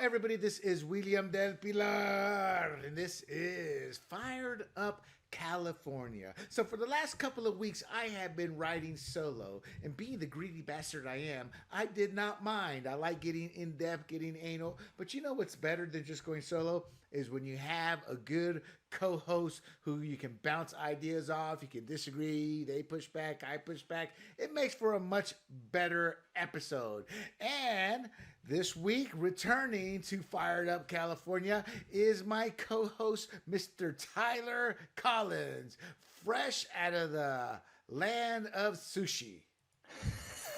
everybody. This is William del Pilar, and this is Fired Up California. So, for the last couple of weeks, I have been riding solo, and being the greedy bastard I am, I did not mind. I like getting in depth, getting anal, but you know what's better than just going solo? Is when you have a good co-host who you can bounce ideas off. You can disagree, they push back, I push back. It makes for a much better episode. And this week, returning to Fired Up California, is my co-host, Mr. Tyler Collins, fresh out of the land of sushi.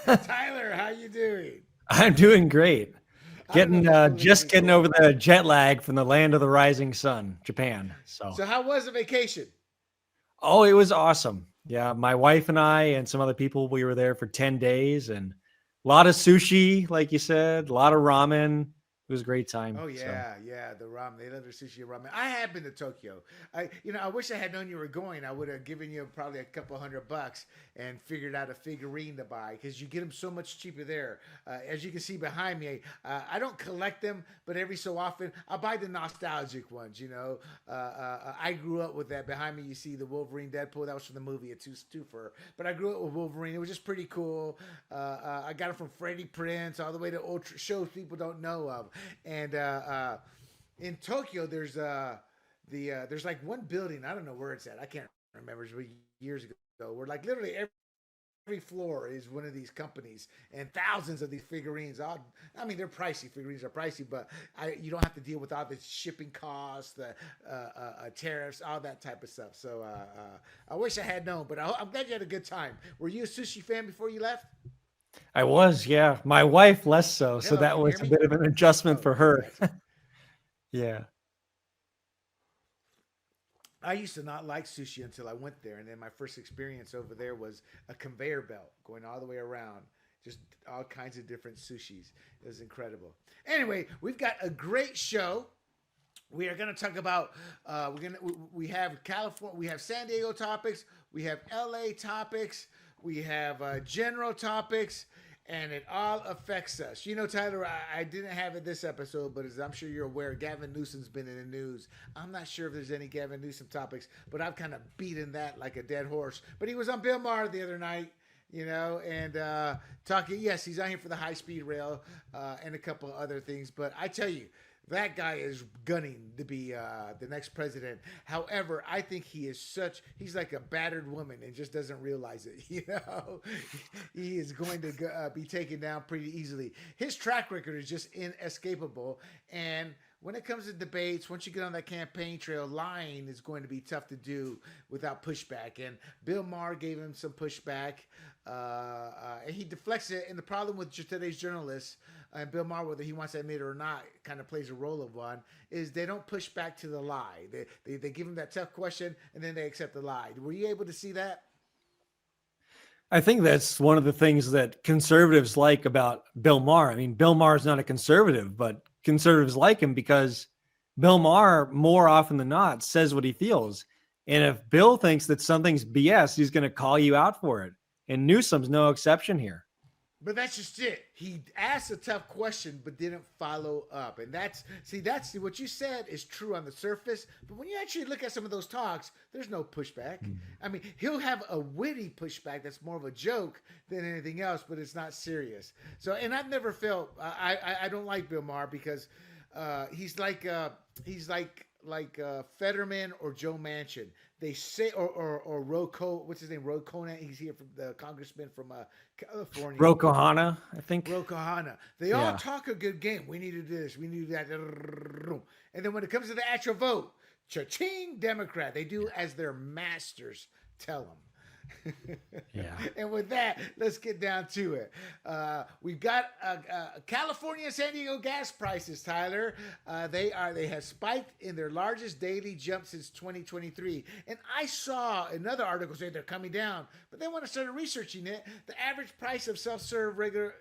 Tyler, how you doing? I'm doing great. Getting over the jet lag from the land of the rising sun, Japan. So how was the vacation? Oh, it was awesome. Yeah, my wife and I and some other people, we were there for 10 days and a lot of sushi, like you said, a lot of ramen. It was a great time. Oh yeah, the ramen. They love their sushi and ramen. I have been to Tokyo. I wish I had known you were going. I would have given you probably a couple $100 and figured out a figurine to buy because you get them so much cheaper there. As you can see behind me, I don't collect them, but every so often I buy the nostalgic ones. I grew up with that. Behind me, you see the Wolverine Deadpool. That was from the movie, a twofer. But I grew up with Wolverine. It was just pretty cool. I got it from Freddie Prinze all the way to old shows people don't know of. And in Tokyo, there's like one building. I don't know where it's at. I can't remember. It was years ago. Where like literally every floor is one of these companies, and thousands of these figurines. They're pricey. Figurines are pricey, but you don't have to deal with all the shipping costs, the tariffs, all that type of stuff. So I wish I had known, but I'm glad you had a good time. Were you a sushi fan before you left? I was, yeah. My wife less so, so that was a bit of an adjustment for her. Yeah. I used to not like sushi until I went there, and then my first experience over there was a conveyor belt going all the way around, just all kinds of different sushis. It was incredible. Anyway, we've got a great show. We are going to talk about we have California, we have San Diego topics, we have LA topics, we have general topics, and it all affects us. Tyler, I didn't have it this episode, but as I'm sure you're aware, Gavin Newsom's been in the news. I'm not sure if there's any Gavin Newsom topics, but I've kind of beaten that like a dead horse. But he was on Bill Maher the other night, and talking. Yes, he's on here for the high-speed rail and a couple of other things. But I tell you, that guy is gunning to be the next president. However, I think he's like a battered woman and just doesn't realize it. He is going to be taken down pretty easily. His track record is just inescapable. And when it comes to debates, once you get on that campaign trail, lying is going to be tough to do without pushback. And Bill Maher gave him some pushback, and he deflects it. And the problem with today's journalists, and Bill Maher, whether he wants to admit it or not, kind of plays a role of one, is they don't push back to the lie. They give him that tough question, and then they accept the lie. Were you able to see that? I think that's one of the things that conservatives like about Bill Maher. I mean, Bill Maher is not a conservative, but conservatives like him because Bill Maher, more often than not, says what he feels. And if Bill thinks that something's BS, he's going to call you out for it. And Newsom's no exception here. But that's just it. He asked a tough question, but didn't follow up. And that's what you said is true on the surface. But when you actually look at some of those talks, there's no pushback. Mm-hmm. I mean, he'll have a witty pushback that's more of a joke than anything else, but it's not serious. So, and I've never felt I don't like Bill Maher because he's like Fetterman or Joe Manchin. They say, or what's his name? Ro Khanna. He's here from the congressman from California. Ro Khanna, I think. Ro Khanna. They all talk a good game. We need to do this. We need to do that. And then when it comes to the actual vote, cha-ching, Democrat. They do as their masters tell them. Yeah. And with that, let's get down to it. We've got California and San Diego gas prices, Tyler. They have spiked in their largest daily jump since 2023. And I saw another article say they're coming down, but then when I started researching it, the average price of self-serve regular.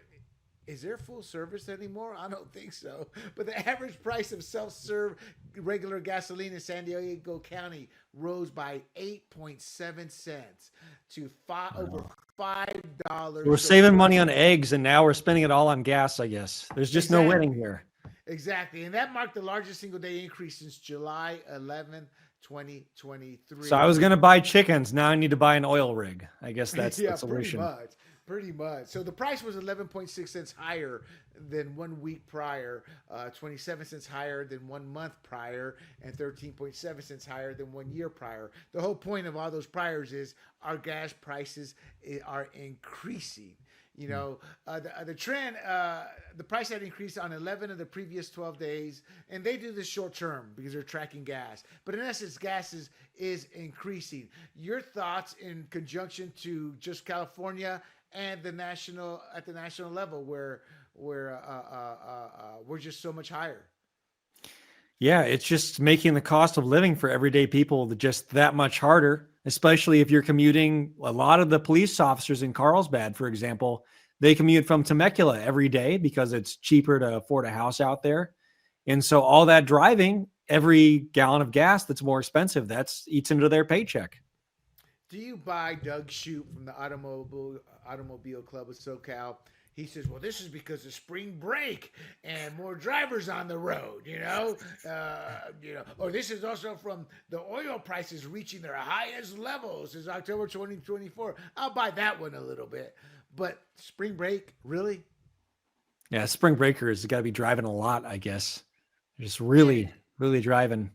Is there full service anymore? I don't think so. But the average price of self-serve regular gasoline in San Diego County rose by 8.7 cents to over $5. We're saving money on eggs, and now we're spending it all on gas, I guess. There's just no winning here. Exactly. And that marked the largest single day increase since July 11, 2023. So I was going to buy chickens. Now I need to buy an oil rig. I guess that's the Yeah, pretty solution. much. Pretty much. So the price was 11.6 cents higher than 1 week prior, 27 cents higher than 1 month prior, and 13.7 cents higher than 1 year prior. The whole point of all those priors is our gas prices are increasing. You know, the trend, the price had increased on 11 of the previous 12 days, and they do this short term because they're tracking gas. But in essence, gas is increasing. Your thoughts in conjunction to just California and at the national level, where we're just so much higher. Yeah, it's just making the cost of living for everyday people just that much harder, especially if you're commuting. A lot of the police officers in Carlsbad, for example, they commute from Temecula every day because it's cheaper to afford a house out there. And so all that driving, every gallon of gas that's more expensive, that's eats into their paycheck. Do you buy Doug Shoup from the Automobile Club of SoCal? He says, well, this is because of spring break and more drivers on the road, or this is also from the oil prices reaching their highest levels since October 2024. I'll buy that one a little bit. But spring break, really? Yeah, spring breakers got to be driving a lot, I guess. Just really driving.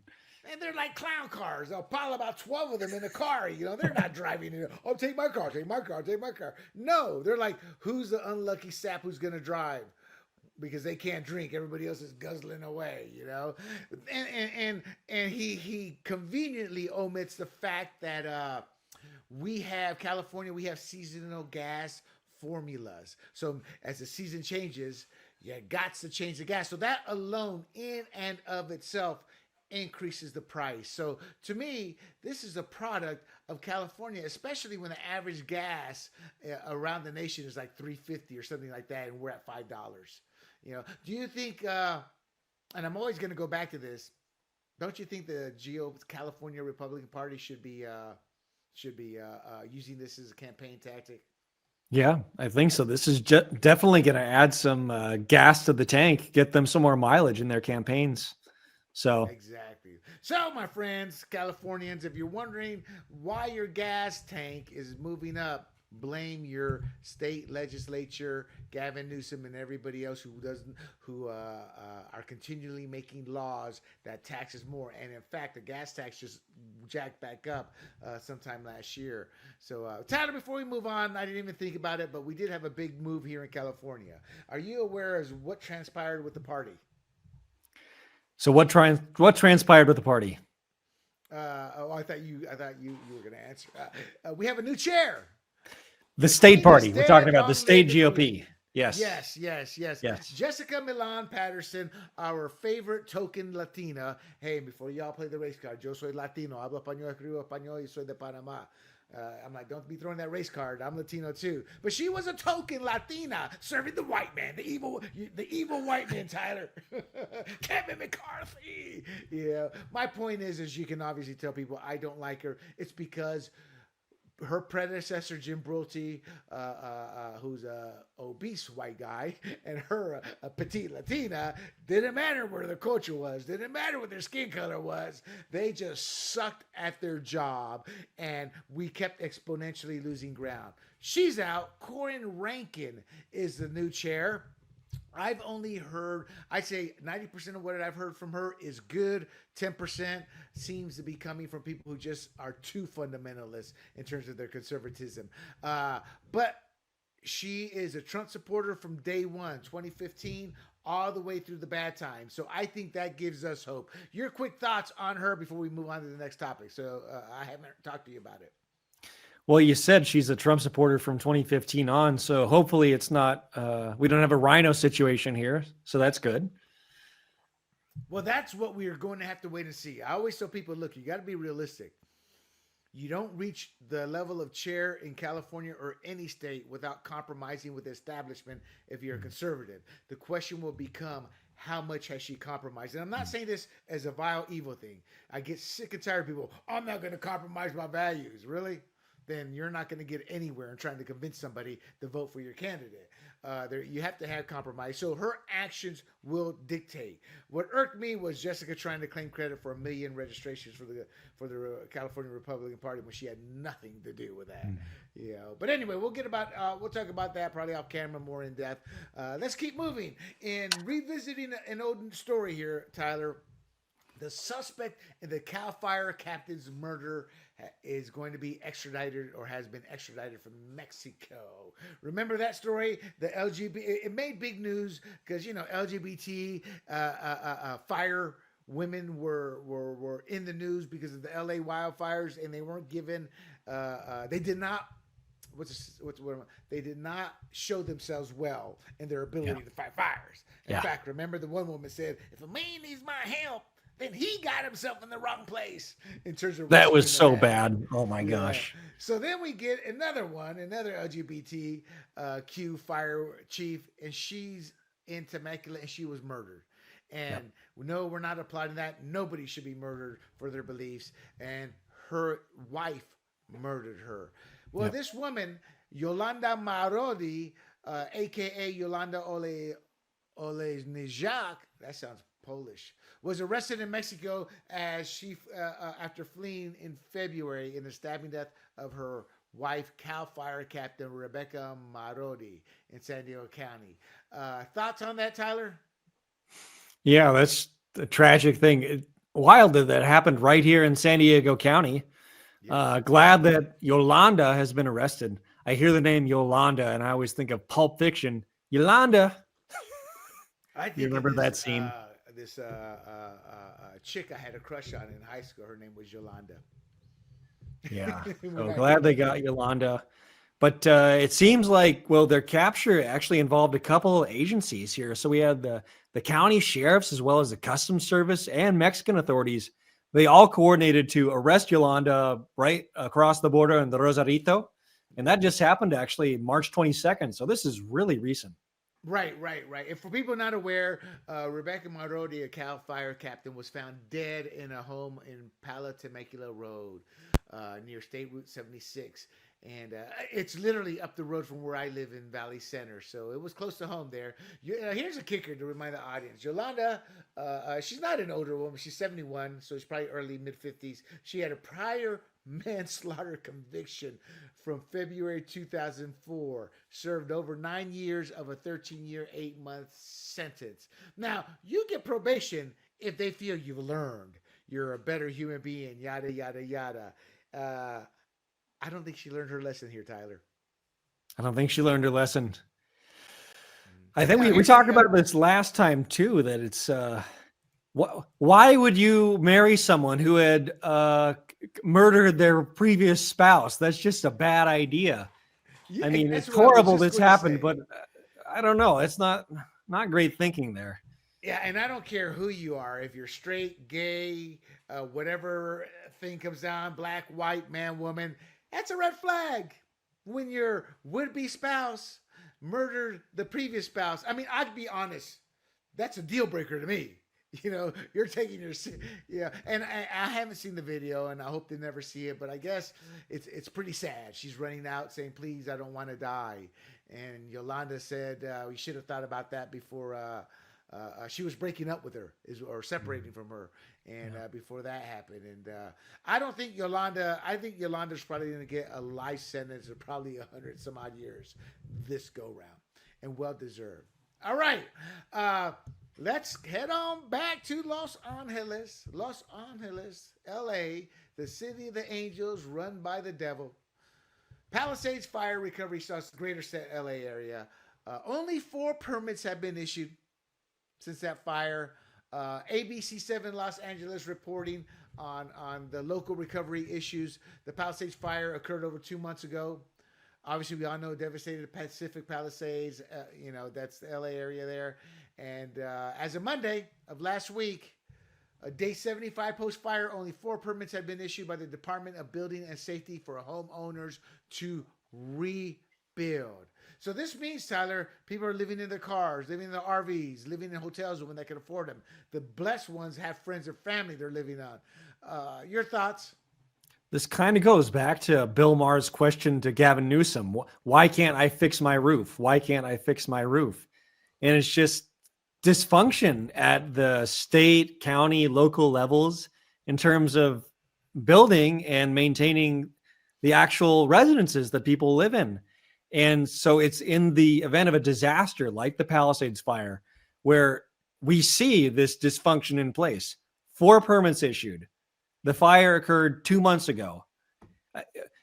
And they're like clown cars. They'll pile about 12 of them in a car. They're not driving. Oh, take my car, take my car, take my car. No, they're like, who's the unlucky sap who's going to drive? Because they can't drink. Everybody else is guzzling away, And he conveniently omits the fact that California, we have seasonal gas formulas. So as the season changes, you got to change the gas. So that alone in and of itself increases the price. So to me, this is a product of California, especially when the average gas around the nation is like $3.50 or something like that, and we're at $5. Do you think? And I'm always going to go back to this. Don't you think the California Republican Party should be using this as a campaign tactic? Yeah, I think so. This is definitely going to add some gas to the tank, get them some more mileage in their campaigns. So exactly. So, my friends, Californians, if you're wondering why your gas tank is moving up, blame your state legislature, Gavin Newsom, and everybody else who are continually making laws that taxes more. And in fact, the gas tax just jacked back up sometime last year. So, Tyler, before we move on, I didn't even think about it, but we did have a big move here in California. Are you aware of what transpired with the party? So what transpired with the party? I thought you were going to answer. We have a new chair. The state party. We're talking about the state GOP. Yes. Jessica Milan Patterson, our favorite token Latina. Hey, before y'all play the race card, yo soy Latino. Hablo español, escribo español, y soy de Panamá. I'm like, don't be throwing that race card. I'm Latino too. But she was a token Latina serving the white man, the evil white man, Tyler. Kevin McCarthy. Yeah. My point is you can obviously tell people I don't like her. It's because her predecessor, Jim Brulte, who's a obese white guy, and her, a petite Latina, didn't matter where their culture was, didn't matter what their skin color was. They just sucked at their job, and we kept exponentially losing ground. She's out. Corin Rankin is the new chair. I've only heard, I'd say 90% of what I've heard from her is good. 10% seems to be coming from people who just are too fundamentalist in terms of their conservatism. But she is a Trump supporter from day one, 2015, all the way through the bad times. So I think that gives us hope. Your quick thoughts on her before we move on to the next topic. So I haven't talked to you about it. Well, you said she's a Trump supporter from 2015 on, so hopefully it's not, we don't have a rhino situation here, so that's good. Well, that's what we are going to have to wait and see. I always tell people, look, you got to be realistic. You don't reach the level of chair in California or any state without compromising with the establishment if you're a conservative. The question will become, how much has she compromised? And I'm not saying this as a vile, evil thing. I get sick and tired of people, I'm not going to compromise my values. Really? then you're not going to get anywhere in trying to convince somebody to vote for your candidate. You have to have compromise. So her actions will dictate. What irked me was Jessica trying to claim credit for 1 million registrations for the California Republican Party when she had nothing to do with that. But anyway, we'll talk about that probably off camera more in depth. Let's keep moving in revisiting an old story here, Tyler. The suspect in the Cal Fire captain's murder is going to be extradited or has been extradited from Mexico. Remember that story? The LGBT, it made big news because, LGBT fire women were in the news because of the LA wildfires, and they weren't given, they did not, they did not show themselves well in their ability to fight fires. In fact, remember the one woman said, if a man needs my help, then he got himself in the wrong place in terms of that was so bad. Oh my gosh. So then we get another LGBTQ fire chief, and she's in Temecula, and she was murdered. And no, we're not applauding that. Nobody should be murdered for their beliefs. And her wife murdered her. Well, this woman, Yolanda Marodi, aka Yolanda Olejniak, that sounds Polish, was arrested in Mexico as she, after fleeing in February in the stabbing death of her wife, Cal Fire Captain Rebecca Marodi in San Diego County. Thoughts on that, Tyler? Yeah, that's a tragic thing. Wild that happened right here in San Diego County. Glad that Yolanda has been arrested. I hear the name Yolanda, and I always think of Pulp Fiction. Yolanda. You remember that scene? This chick I had a crush on in high school. Her name was Yolanda. Yeah. So glad they got Yolanda. But it seems like, their capture actually involved a couple of agencies here. So we had the county sheriffs as well as the Customs Service and Mexican authorities. They all coordinated to arrest Yolanda right across the border in the Rosarito. And that just happened actually March 22nd. So this is really recent. Right. And for people not aware, Rebecca Marodi, a Cal Fire captain, was found dead in a home in Pala Temecula Road near State Route 76. And it's literally up the road from where I live in Valley Center. So it was close to home there. Here's a kicker to remind the audience. Yolanda, she's not an older woman. She's 71, so she's probably early, mid-50s. She had a prior manslaughter conviction from February 2004, served over 9 years of a 13-year, 8-month sentence. Now, you get probation if they feel you've learned, you're a better human being, yada, yada, yada. I don't think she learned her lesson here, Tyler. I don't think she learned her lesson. I think we talked about this last time too, that it's why would you marry someone who had murdered their previous spouse? That's just a bad idea. Yeah, I mean, it's horrible this happened, but I don't know. It's not great thinking there. Yeah, and I don't care who you are, if you're straight, gay, whatever thing comes down, black, white, man, woman, that's a red flag. When your would-be spouse murdered the previous spouse, I mean, I'd be honest, that's a deal breaker to me. You're taking your, and I haven't seen the video, and I hope they never see it, but I guess it's pretty sad. She's running out saying, please, I don't want to die. And Yolanda said, we should have thought about that before she was breaking up with her or separating from her. And before that happened. And I think Yolanda's probably going to get a life sentence of probably 100 some odd years this go round, and well deserved. All right. Let's head on back to Los Angeles, LA, the city of the angels run by the devil. Palisades fire recovery starts greater LA area. Only 4 permits have been issued since that fire. ABC7 Los Angeles reporting on the local recovery issues. The Palisades fire occurred over 2 months ago. Obviously, we all know devastated Pacific Palisades. That's the LA area there. And as of Monday of last week, day 75 post-fire, only 4 permits had been issued by the Department of Building and Safety for homeowners to rebuild. So this means, Tyler, people are living in their cars, living in their RVs, living in hotels when they can afford them. The blessed ones have friends or family they're living on. Your thoughts? This kind of goes back to Bill Maher's question to Gavin Newsom. Why can't I fix my roof? Why can't I fix my roof? And it's just dysfunction at the state, county, local levels in terms of building and maintaining the actual residences that people live in. And so it's in the event of a disaster like the Palisades fire where we see this dysfunction in place. 4 permits issued. The fire occurred 2 months ago.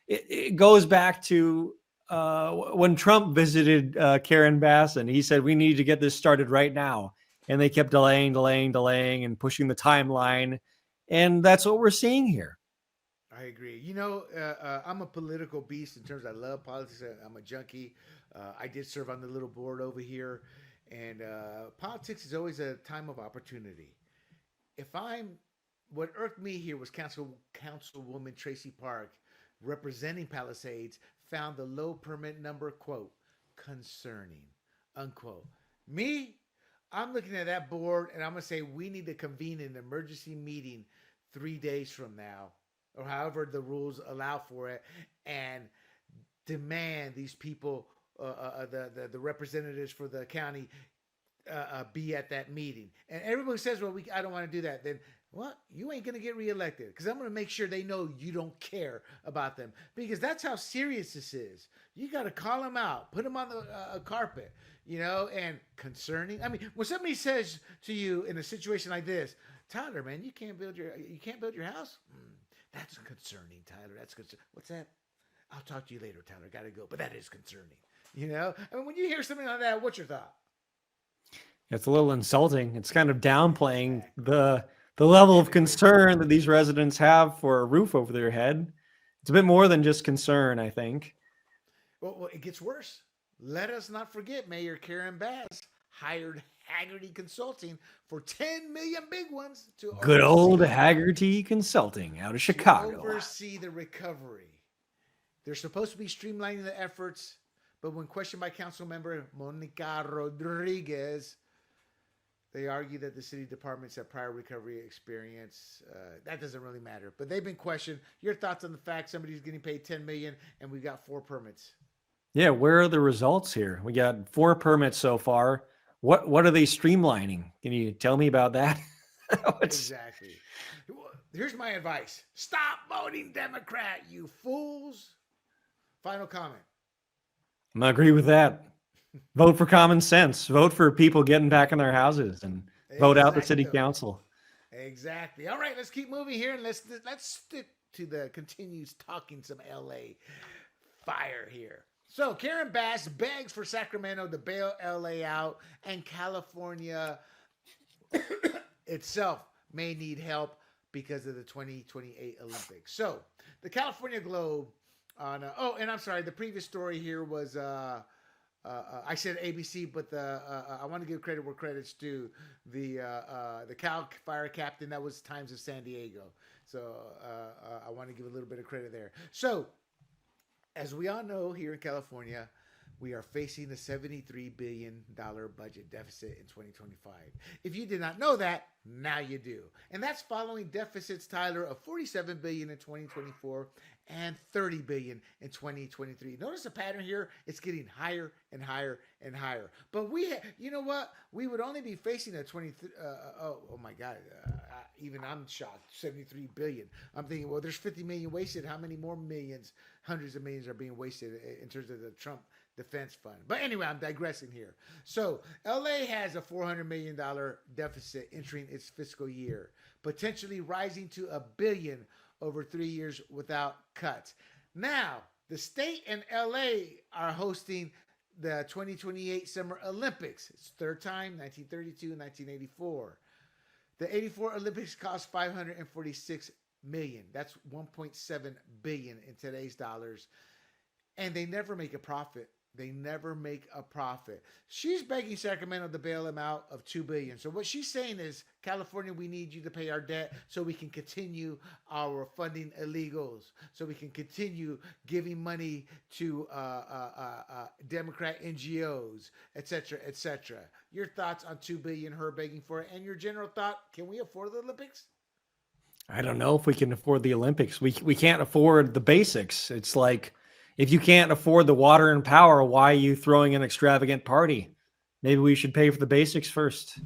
It goes back to when Trump visited Karen Bass, and he said, we need to get this started right now. And they kept delaying and pushing the timeline. And that's what we're seeing here. I agree. I'm a political beast in terms of I love politics. I'm a junkie. I did serve on the little board over here. And politics is always a time of opportunity. What irked me here was Councilwoman Tracy Park, representing Palisades, found the low permit number, quote, concerning, unquote. Me, I'm looking at that board and I'm going to say we need to convene an emergency meeting 3 days from now, or however the rules allow for it, and demand these people, the representatives for the county, be at that meeting. And everybody says, well, I don't want to do that. Then, well, you ain't going to get reelected, because I'm going to make sure they know you don't care about them, because that's how serious this is. You got to call them out, put them on the carpet, and concerning. I mean, when somebody says to you in a situation like this, Tyler, man, you can't build your house. That's concerning, Tyler. That's concerning. What's that? I'll talk to you later, Tyler. Got to go. But that is concerning. I mean, when you hear something like that, what's your thought? It's a little insulting. It's kind of downplaying the level of concern that these residents have for a roof over their head. It's a bit more than just concern, I think. Well, it gets worse. Let us not forget Mayor Karen Bass hired Haggerty Consulting for $10 million, big ones, to good old Haggerty Consulting out of Chicago. To oversee the recovery. They're supposed to be streamlining the efforts, but when questioned by council member Monica Rodriguez, they argue that the city departments have prior recovery experience. That doesn't really matter, but they've been questioned. Your thoughts on the fact somebody's getting paid $10 million and we got 4 permits? Yeah, where are the results here? We got 4 permits so far. What are they streamlining? Can you tell me about that? Exactly. Here's my advice. Stop voting Democrat, you fools. Final comment. I'm going to agree with that. Vote for common sense. Vote for people getting back in their houses, and vote out the city council. Exactly. All right, let's keep moving here, and let's stick to the continues talking some LA fire here. So Karen Bass begs for Sacramento to bail LA out, and California itself may need help because of the 2028 Olympics. So the California Globe on and I'm sorry, the previous story here was I said ABC, but I want to give credit where credit's due. The Cal fire captain, that was Times of San Diego. So I want to give a little bit of credit there. So as we all know, here in California, we are facing a $73 billion budget deficit in 2025. If you did not know that, now you do. And that's following deficits, Tyler, of $47 billion in 2024 and $30 billion in 2023. Notice the pattern here. It's getting higher and higher and higher. But you know what? We would only be facing a oh my God. Even I'm shocked. $73 billion. I'm thinking, well, there's 50 million wasted. How many more millions, hundreds of millions are being wasted in terms of the Trump Defense Fund? But anyway, I'm digressing here. So LA has a $400 million deficit entering its fiscal year, potentially rising to $1 billion over 3 years without cuts. Now, the state and LA are hosting the 2028 Summer Olympics. It's third time, 1932 and 1984. The 84 Olympics cost $546 million. That's $1.7 billion in today's dollars. And they never make a profit. They never make a profit. She's begging Sacramento to bail them out of $2 billion. So what she's saying is, California, we need you to pay our debt so we can continue our funding illegals, so we can continue giving money to Democrat NGOs, et cetera, et cetera. Your thoughts on $2 billion, her begging for it, and your general thought, can we afford the Olympics? I don't know if we can afford the Olympics. We can't afford the basics. It's like, if you can't afford the water and power, why are you throwing an extravagant party? Maybe we should pay for the basics first.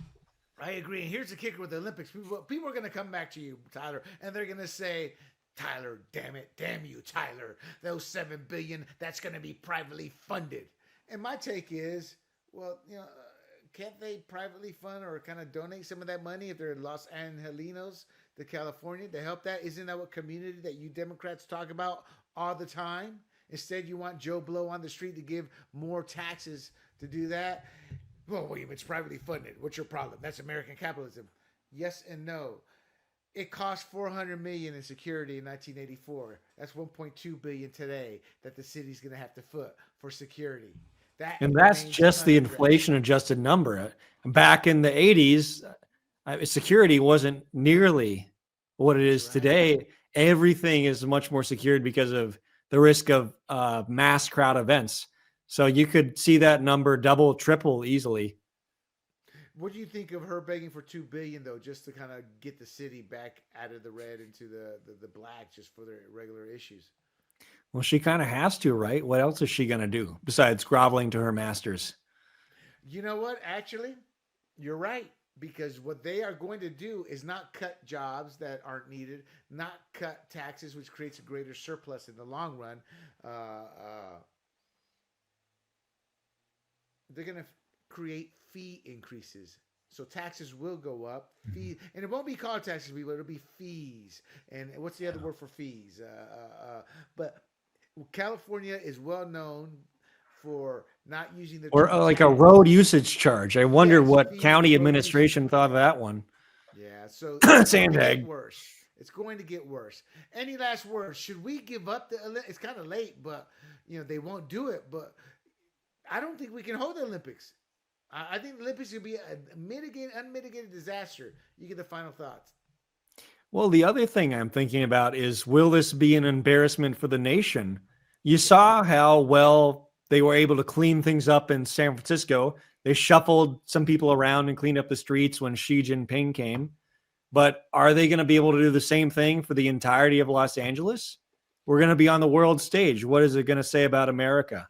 I agree. And here's the kicker with the Olympics. People are going to come back to you, Tyler, and they're going to say, Tyler, damn it, damn you, Tyler. Those $7 billion, that's going to be privately funded. And my take is, well, can't they privately fund or kind of donate some of that money if they're Los Angelinos to California to help that? Isn't that what community that you Democrats talk about all the time? Instead, you want Joe Blow on the street to give more taxes to do that. Well, William, it's privately funded. What's your problem? That's American capitalism. Yes and no. It cost $400 million in security in 1984. That's $1.2 billion today that the city's going to have to foot for security. And that's just the inflation-adjusted number. Back in the 80s, security wasn't nearly what it is today. Everything is much more secured because of the risk of mass crowd events. So you could see that number double, triple easily. What do you think of her begging for $2 billion though, just to kind of get the city back out of the red into the black, just for their regular issues? Well, she kind of has to, right? What else is she going to do besides groveling to her masters? You know what? Actually, you're right. Because what they are going to do is not cut jobs that aren't needed, not cut taxes, which creates a greater surplus in the long run. They're going to create fee increases. So taxes will go up. Fees, and it won't be called taxes, but it'll be fees. And what's the other word for fees? But California is well known for not using the... Or like a road usage charge. I wonder what county administration thought of that one. Yeah, so Sandbag. Worse. It's going to get worse. Any last words? Should we give up the Olympics? It's kind of late, but they won't do it. But I don't think we can hold the Olympics. I think the Olympics will be a unmitigated disaster. You get the final thoughts. Well, the other thing I'm thinking about is, will this be an embarrassment for the nation? You saw how well they were able to clean things up in San Francisco. They shuffled some people around and cleaned up the streets when Xi Jinping came. But are they going to be able to do the same thing for the entirety of Los Angeles? We're going to be on the world stage. What is it going to say about America?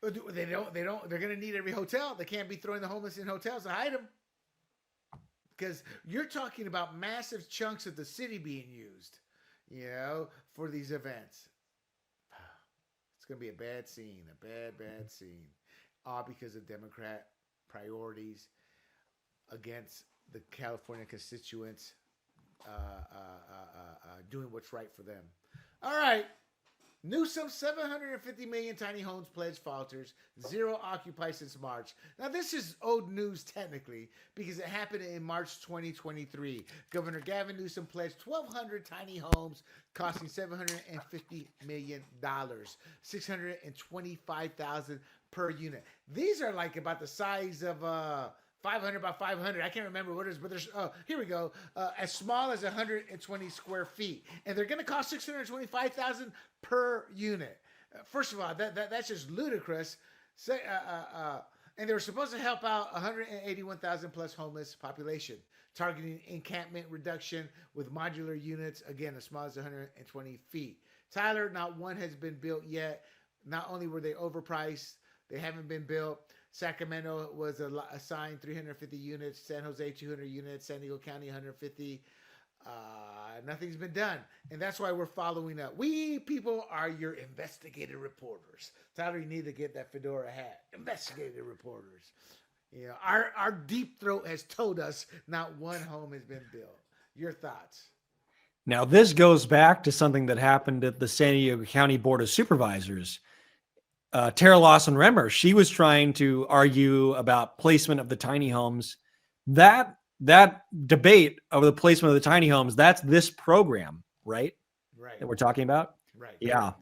They don't. They're going to need every hotel. They can't be throwing the homeless in hotels to hide them. Because you're talking about massive chunks of the city being used, for these events. It's going to be a bad scene, bad scene. All because of Democrat priorities against the California constituents doing what's right for them. All right. Newsom, 750 million tiny homes pledge falters, zero occupied since March. Now, this is old news technically because it happened in March 2023. Governor Gavin Newsom pledged 1,200 tiny homes costing $750 million, $625,000 per unit. These are like about the size of 500 by 500. I can't remember what it is, but there's, here we go. As small as 120 square feet. And they're going to cost $625,000 per unit. First of all, that's just ludicrous. And they were supposed to help out 181,000 plus homeless population, targeting encampment reduction with modular units, again, as small as 120 feet. Tyler, not one has been built yet. Not only were they overpriced, they haven't been built. Sacramento was assigned 350 units, San Jose 200 units, San Diego County 150. Nothing's been done, and that's why we're following up. We people are your investigative reporters. Tyler, you need to get that fedora hat. Investigative reporters. Our deep throat has told us not one home has been built. Your thoughts? Now, this goes back to something that happened at the San Diego County Board of Supervisors. Tara Lawson-Remmer, she was trying to argue about placement of the tiny homes. That debate over the placement of the tiny homes, that's this program, right? Right. That we're talking about? Right. Yeah.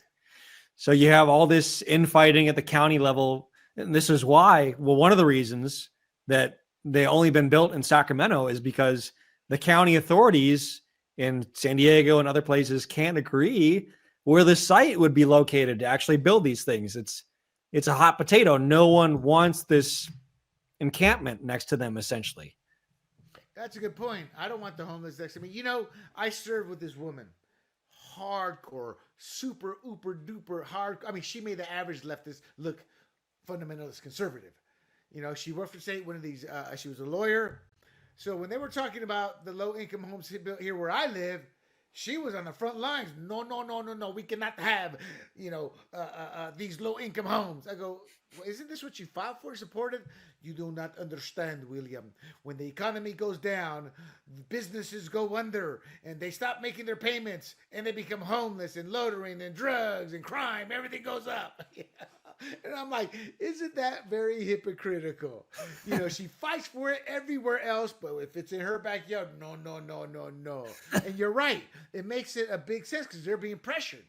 So you have all this infighting at the county level. And this is why, well, one of the reasons that they only been built in Sacramento is because the county authorities in San Diego and other places can't agree where the site would be located to actually build these things. It's a hot potato. No one wants this encampment next to them, essentially. That's a good point. I don't want the homeless next to me. I served with this woman, hardcore, super, ooper, duper hard. I mean, she made the average leftist look fundamentalist conservative. She worked for state, one of these, she was a lawyer. So when they were talking about the low income homes built here where I live, she was on the front lines. No, no, no, no, no. We cannot have, these low income homes. I go, well, isn't this what you filed for, supported? You do not understand, William. When the economy goes down, businesses go under and they stop making their payments and they become homeless and loitering and drugs and crime. Everything goes up. And I'm like, isn't that very hypocritical? She fights for it everywhere else, but if it's in her backyard, no, no, no, no, no. And you're right. It makes it a big sense because they're being pressured,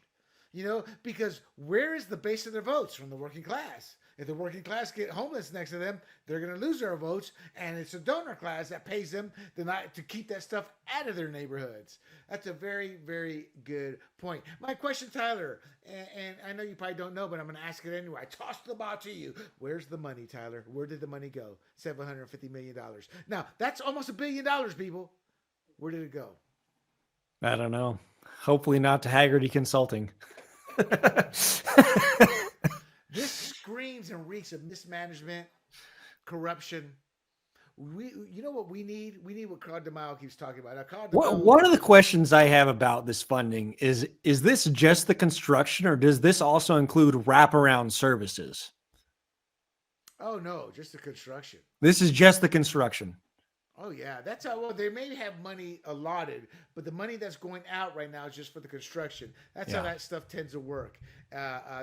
because where is the base of their votes? From the working class. If the working class get homeless next to them, they're going to lose their votes, and it's a donor class that pays them to keep that stuff out of their neighborhoods. That's a very, very good point. My question, Tyler, and I know you probably don't know, but I'm going to ask it anyway. I tossed the ball to you. Where's the money, Tyler? Where did the money go? $750 million. Now, that's almost $1 billion, people. Where did it go? I don't know. Hopefully not to Haggerty Consulting. This screams and reeks of mismanagement, corruption. You know what we need? We need what Carl DeMaio keeps talking about. Now, one of the questions I have about this funding is this just the construction, or does this also include wraparound services? Oh, no, just the construction. This is just the construction. Oh, yeah. That's how, well, they may have money allotted, but the money that's going out right now is just for the construction. That's how that stuff tends to work.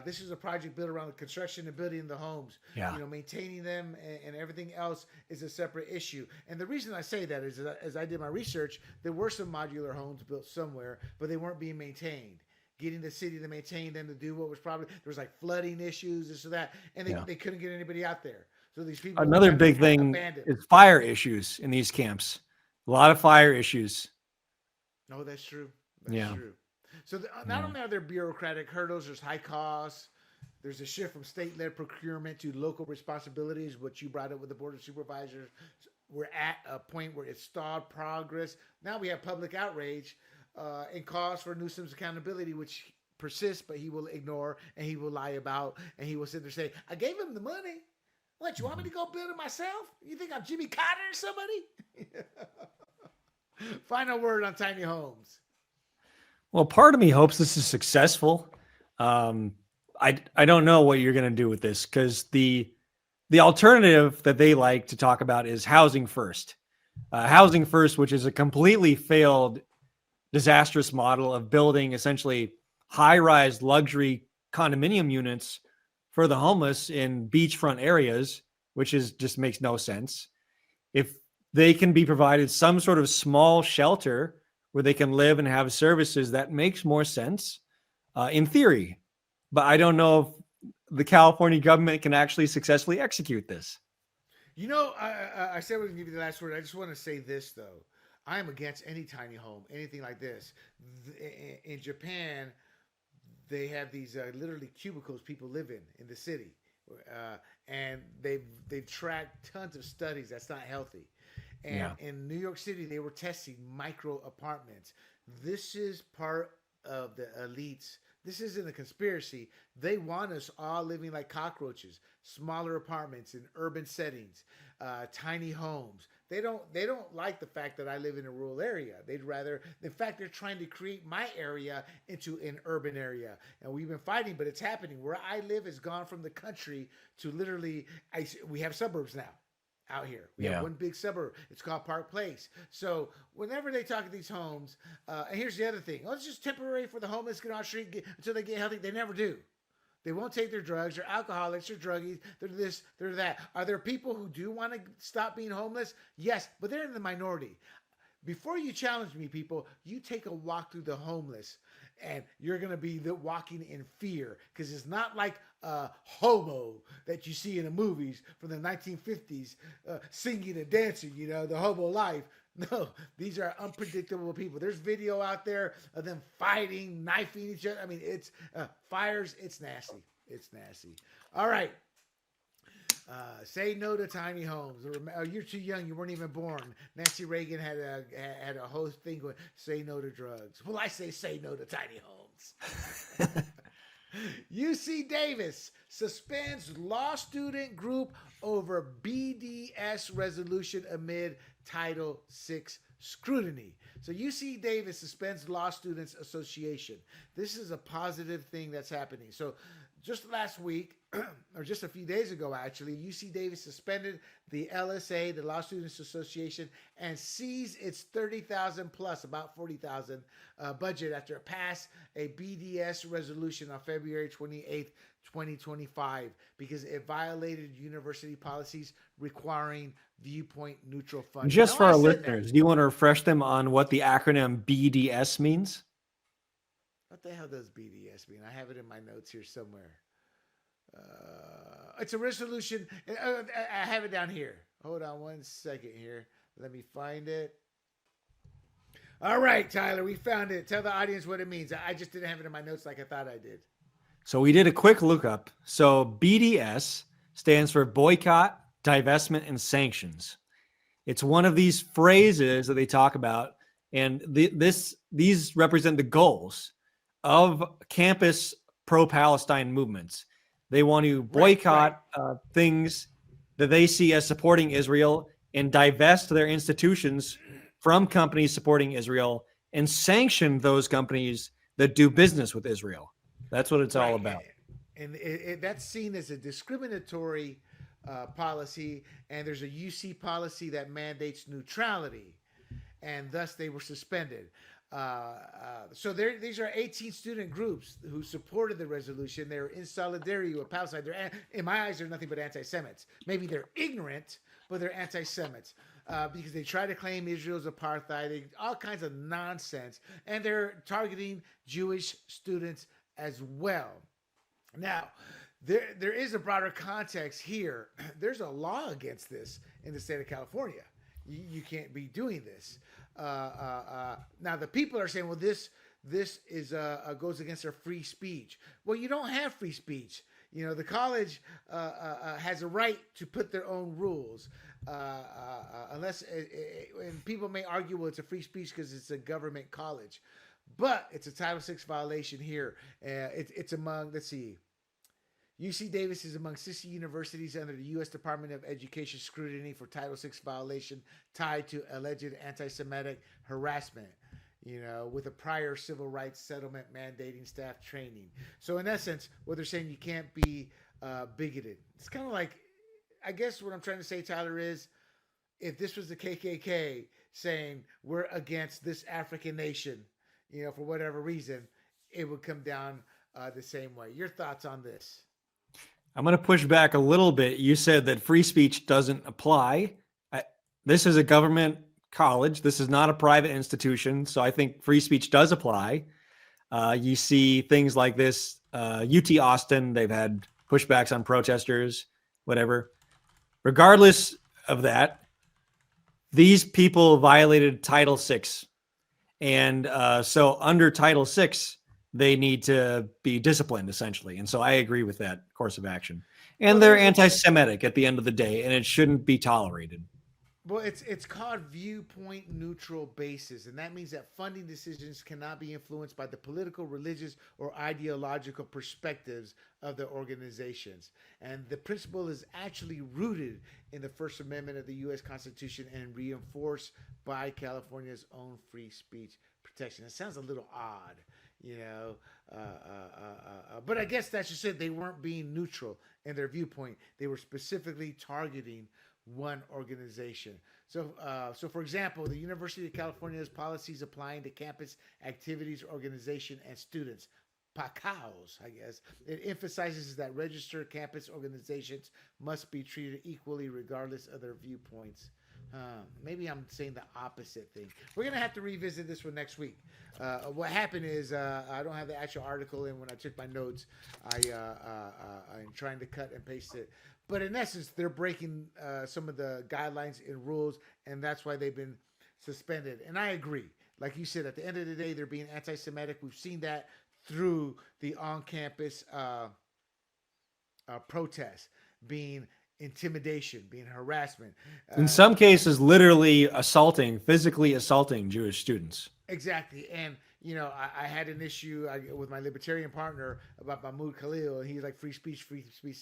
This is a project built around the construction and building the homes. Yeah. Maintaining them and everything else is a separate issue. And the reason I say that is that as I did my research, there were some modular homes built somewhere, but they weren't being maintained. Getting the city to maintain them, to do what was probably, there was like flooding issues, this or that, and they couldn't get anybody out there. So these people. Another big thing is fire issues in these camps. A lot of fire issues. No, that's true. That's true. So not only are there bureaucratic hurdles, there's high costs. There's a shift from state-led procurement to local responsibilities, what you brought up with the Board of Supervisors. We're at a point where it's stalled progress. Now we have public outrage and calls for Newsom's accountability, which persists, but he will ignore and he will lie about, and he will sit there and say, I gave him the money. What, you want me to go build it myself? You think I'm Jimmy Carter or somebody? Final word on tiny homes. Well, part of me hopes this is successful. I don't know what you're going to do with this, because the alternative that they like to talk about is housing first. Housing first, which is a completely failed, disastrous model of building essentially high-rise luxury condominium units for the homeless in beachfront areas, which just makes no sense. If they can be provided some sort of small shelter where they can live and have services, that makes more sense in theory. But I don't know if the California government can actually successfully execute this. I said I was going to give you the last word. I just want to say this, though. I am against any tiny home, anything like this. In Japan, they have these literally cubicles people live in the city. And they've tracked tons of studies that's not healthy. And in New York City, they were testing micro apartments. This is part of the elites. This isn't a conspiracy. They want us all living like cockroaches, smaller apartments in urban settings, tiny homes. They don't like the fact that I live in a rural area. They'd rather, in fact, they're trying to create my area into an urban area. And we've been fighting, but it's happening. Where I live has gone from the country to literally, we have suburbs now. Out here, we have one big suburb. It's called Park Place. So whenever they talk at these homes, and here's the other thing: it's just temporary for the homeless to get on the street until they get healthy. They never do. They won't take their drugs. They're alcoholics. They're druggies. They're this. They're that. Are there people who do want to stop being homeless? Yes, but they're in the minority. Before you challenge me, people, you take a walk through the homeless, and you're going to be walking in fear, because it's not like a hobo that you see in the movies from the 1950s singing and dancing, the hobo life. No, these are unpredictable people. There's video out there of them fighting, knifing each other. I mean, it's fires. It's nasty. It's nasty. All right. Say no to tiny homes. Oh, you're too young. You weren't even born. Nancy Reagan had a whole thing going. Say no to drugs. Well, I say no to tiny homes. UC Davis suspends law student group over BDS resolution amid Title VI scrutiny. So UC Davis suspends Law Students Association. This is a positive thing that's happening. So just last week, or just a few days ago, actually, UC Davis suspended the LSA, the Law Students Association, and seized its 30,000 plus, about 40,000 budget after it passed a BDS resolution on February 28th, 2025, because it violated university policies requiring viewpoint neutral funding. Just Now, for our listeners, do you want to refresh them on what the acronym BDS means? What the hell does BDS mean? I have it in my notes here somewhere. It's a resolution. I have it down here. Hold on one second here. Let me find it. All right, Tyler, we found it. Tell the audience what it means. I just didn't have it in my notes like I thought I did. So we did a quick lookup. So BDS stands for boycott, divestment, and sanctions. It's one of these phrases that they talk about, and these represent the goals of campus pro-Palestine movements. They want to boycott things that they see as supporting Israel and divest their institutions from companies supporting Israel and sanction those companies that do business with Israel. That's what it's all about. And that's seen as a discriminatory policy, and there's a UC policy that mandates neutrality, and thus they were suspended. So these are 18 student groups who supported the resolution. They're in solidarity with Palisades. In my eyes, they're nothing but anti-Semites. Maybe they're ignorant, but they're anti-Semites because they try to claim Israel's apartheid, all kinds of nonsense, and they're targeting Jewish students as well. Now, there is a broader context here. There's a law against this in the state of California. You can't be doing this. Now the people are saying, well, this is goes against our free speech. Well, you don't have free speech. You know, the college has a right to put their own rules, unless and people may argue, well, it's a free speech because it's a government college, but it's a Title VI violation here. It's among, let's see, UC Davis is among 60 universities under the U.S. Department of Education scrutiny for Title VI violation tied to alleged anti-Semitic harassment, you know, with a prior civil rights settlement mandating staff training. So in essence, what they're saying, you can't be bigoted. It's kind of like, I guess what I'm trying to say, Tyler, is if this was the KKK saying we're against this African nation, you know, for whatever reason, it would come down the same way. Your thoughts on this? I'm going to push back a little bit. You said that free speech doesn't apply. This is a government college. This is not a private institution. So I think free speech does apply. You see things like this. UT Austin, they've had pushbacks on protesters, whatever. Regardless of that, these people violated Title VI. And so under Title VI, they need to be disciplined, essentially. And so I agree with that course of action. And they're anti-Semitic at the end of the day, and it shouldn't be tolerated. Well, it's called viewpoint neutral basis, and that means that funding decisions cannot be influenced by the political, religious, or ideological perspectives of the organizations. And the principle is actually rooted in the First Amendment of the U.S. Constitution and reinforced by California's own free speech protection. It sounds a little odd, you know, but I guess that's just it. They weren't being neutral in their viewpoint. They were specifically targeting one organization. So for example, the University of California's policies applying to campus activities, organization, and students, PACAOs, I guess, it emphasizes that registered campus organizations must be treated equally regardless of their viewpoints. Maybe I'm saying the opposite thing. We're going to have to revisit this one next week. What happened is I don't have the actual article in when I took my notes. I'm trying to cut and paste it. But in essence, they're breaking some of the guidelines and rules, and that's why they've been suspended. And I agree. Like you said, at the end of the day, they're being anti-Semitic. We've seen that through the on-campus protests being intimidation, being harassment. In some cases, literally physically assaulting Jewish students. Exactly. And, I had an issue with my libertarian partner about Mahmoud Khalil. And he's like, free speech,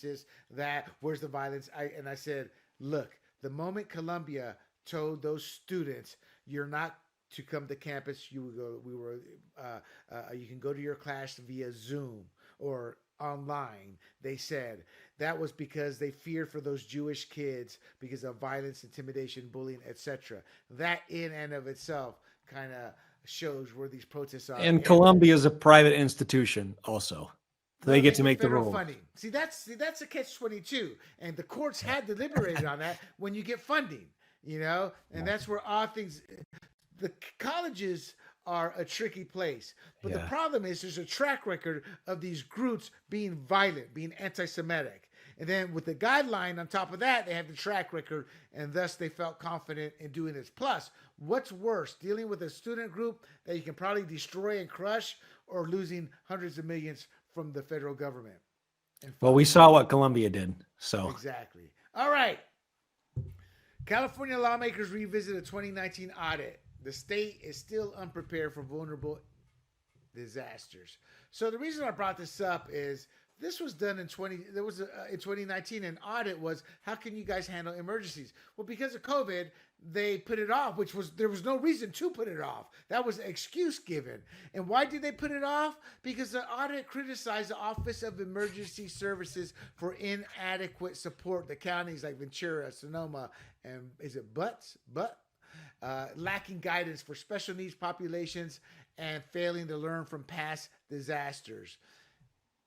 this, that. Where's the violence? I said, look, the moment Columbia told those students, you're not to come to campus, you can go to your class via Zoom or online. They said that was because they feared for those Jewish kids because of violence, intimidation, bullying, etc. That in and of itself kind of shows where these protests are. And Columbia is a private institution also. They get to make the rules. Funding. See, that's a catch-22. And the courts had deliberated on that when you get funding, and that's where odd things, the colleges are a tricky place. But the problem is there's a track record of these groups being violent, being anti-Semitic. And then with the guideline on top of that, they have the track record, and thus they felt confident in doing this. Plus, what's worse, dealing with a student group that you can probably destroy and crush, or losing hundreds of millions from the federal government? Well, we saw what Columbia did. So exactly. All right. California lawmakers revisit a 2019 audit. The state is still unprepared for vulnerable disasters. So the reason I brought this up is this was done in 2019. An audit was, how can you guys handle emergencies? Well, because of COVID, they put it off, there was no reason to put it off. That was an excuse given. And why did they put it off? Because the audit criticized the Office of Emergency Services for inadequate support. The counties like Ventura, Sonoma, and is it lacking guidance for special needs populations and failing to learn from past disasters.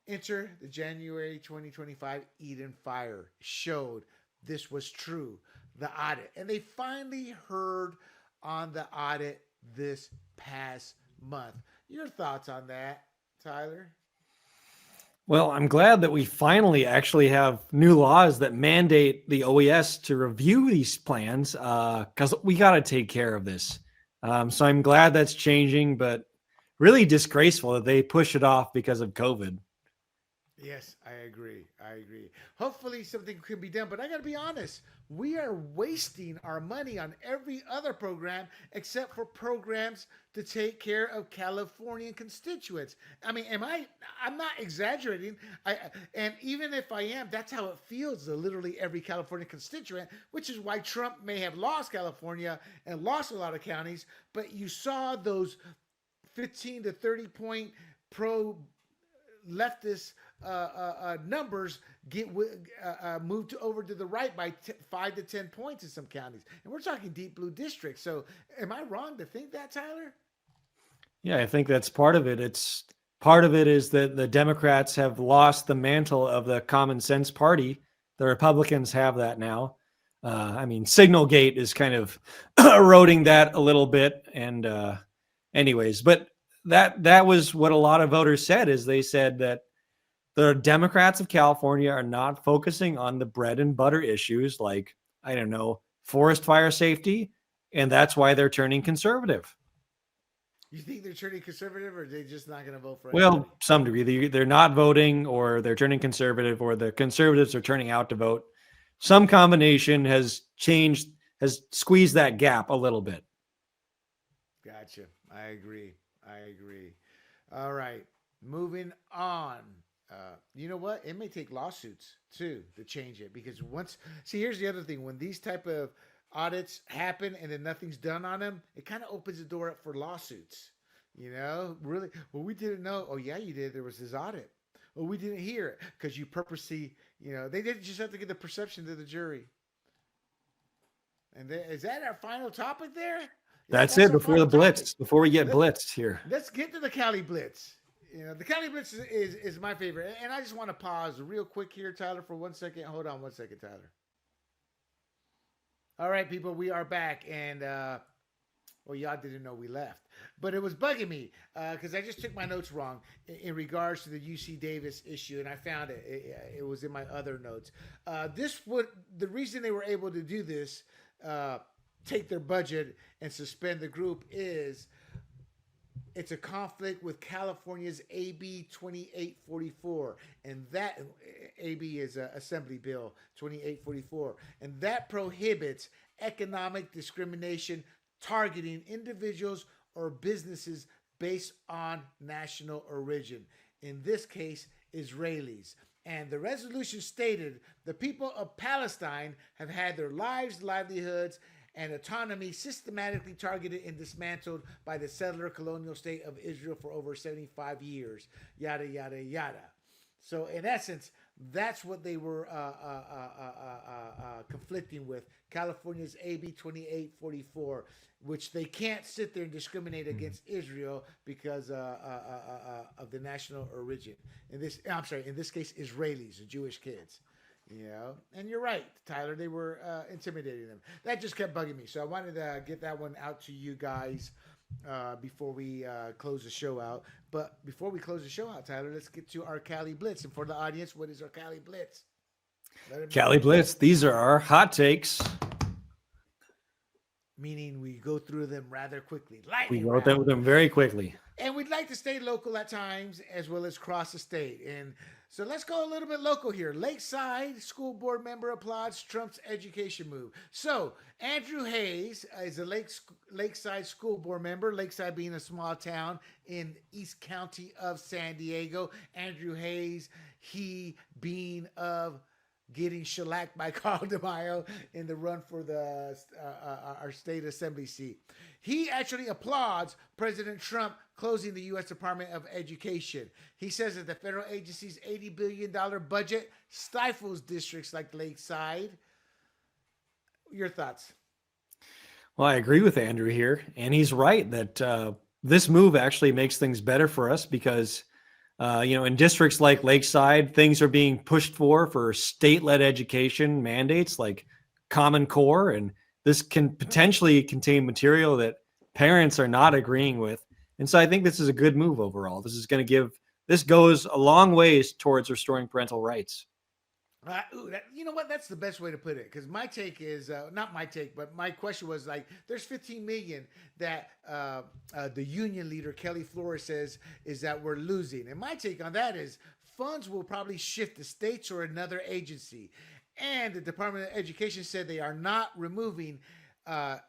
Enter the January 2025 Eden Fire showed this was true, the audit. And they finally heard on the audit this past month. Your thoughts on that, Tyler? Well, I'm glad that we finally actually have new laws that mandate the OES to review these plans because we got to take care of this. So I'm glad that's changing, but really disgraceful that they push it off because of COVID. Yes, I agree. Hopefully something can be done, but I got to be honest. We are wasting our money on every other program except for programs to take care of Californian constituents. I mean, I'm not exaggerating. And even if I am, that's how it feels to literally every California constituent, which is why Trump may have lost California and lost a lot of counties. But you saw those 15 to 30 point pro leftist numbers get moved over to the right by 5 to 10 points in some counties, and we're talking deep blue districts. So, am I wrong to think that, Tyler? Yeah, I think that's part of it. Part of it is that the Democrats have lost the mantle of the common sense party. The Republicans have that now. Signalgate is kind of eroding that a little bit. And anyways, but that was what a lot of voters said, is they said that the Democrats of California are not focusing on the bread and butter issues like, forest fire safety, and that's why they're turning conservative. You think they're turning conservative, or are they just not going to vote for Well, anybody? some degree. They're not voting, or they're turning conservative, or the conservatives are turning out to vote. Some combination has squeezed that gap a little bit. Gotcha. I agree. All right. Moving on. You know what? It may take lawsuits too to change it, because here's the other thing. When these type of audits happen and then nothing's done on them, it kind of opens the door up for lawsuits. Really, well, we didn't know. Oh yeah, you did. There was this audit. Well, we didn't hear it because you purposely, they didn't just have to get the perception to the jury. And is that our final topic there? That's it before the blitz, before we get blitzed here. Let's get to the Cali-Blitz. The Cali-Blitz is my favorite. And I just want to pause real quick here, Tyler, for 1 second. Hold on 1 second, Tyler. All right, people, we are back. And, y'all didn't know we left. But it was bugging me because I just took my notes wrong in regards to the UC Davis issue. And I found it. It was in my other notes. The reason they were able to do this, take their budget and suspend the group, is It's a conflict with California's AB 2844, and that AB is Assembly Bill 2844, and that prohibits economic discrimination targeting individuals or businesses based on national origin. In this case, Israelis. And the resolution stated the people of Palestine have had their lives, livelihoods, and autonomy systematically targeted and dismantled by the settler colonial state of Israel for over 75 years. Yada, yada, yada. So, in essence, that's what they were conflicting with. California's AB 2844, which they can't sit there and discriminate against Israel because of the national origin. In this case, Israelis, the Jewish kids. You know, and you're right, Tyler. They were intimidating them. That just kept bugging me. So I wanted to get that one out to you guys before we close the show out. But before we close the show out, Tyler, let's get to our Cali-Blitz. And for the audience, what is our Cali-Blitz? Cali-Blitz. These are our hot takes. Meaning we go through them rather quickly. We go through them very quickly. And we'd like to stay local at times as well as cross the state. And so let's go a little bit local here. Lakeside school board member applauds Trump's education move. So Andrew Hayes is a Lakeside school board member, Lakeside being a small town in East County of San Diego. Andrew Hayes, he being of getting shellacked by Carl DeMaio in the run for the our state assembly seat. He actually applauds President Trump closing the U.S. Department of Education. He says that the federal agency's $80 billion budget stifles districts like Lakeside. Your thoughts? Well, I agree with Andrew here, and he's right that this move actually makes things better for us because in districts like Lakeside, things are being pushed for state-led education mandates like Common Core, and this can potentially contain material that parents are not agreeing with. And so I think this is a good move overall. This goes a long ways towards restoring parental rights. You know what? That's the best way to put it. Because my take is not my take, but my question was like, there's 15 million that the union leader Kelly Flores says is that we're losing, and my take on that is funds will probably shift to states or another agency. And the Department of Education said they are not removing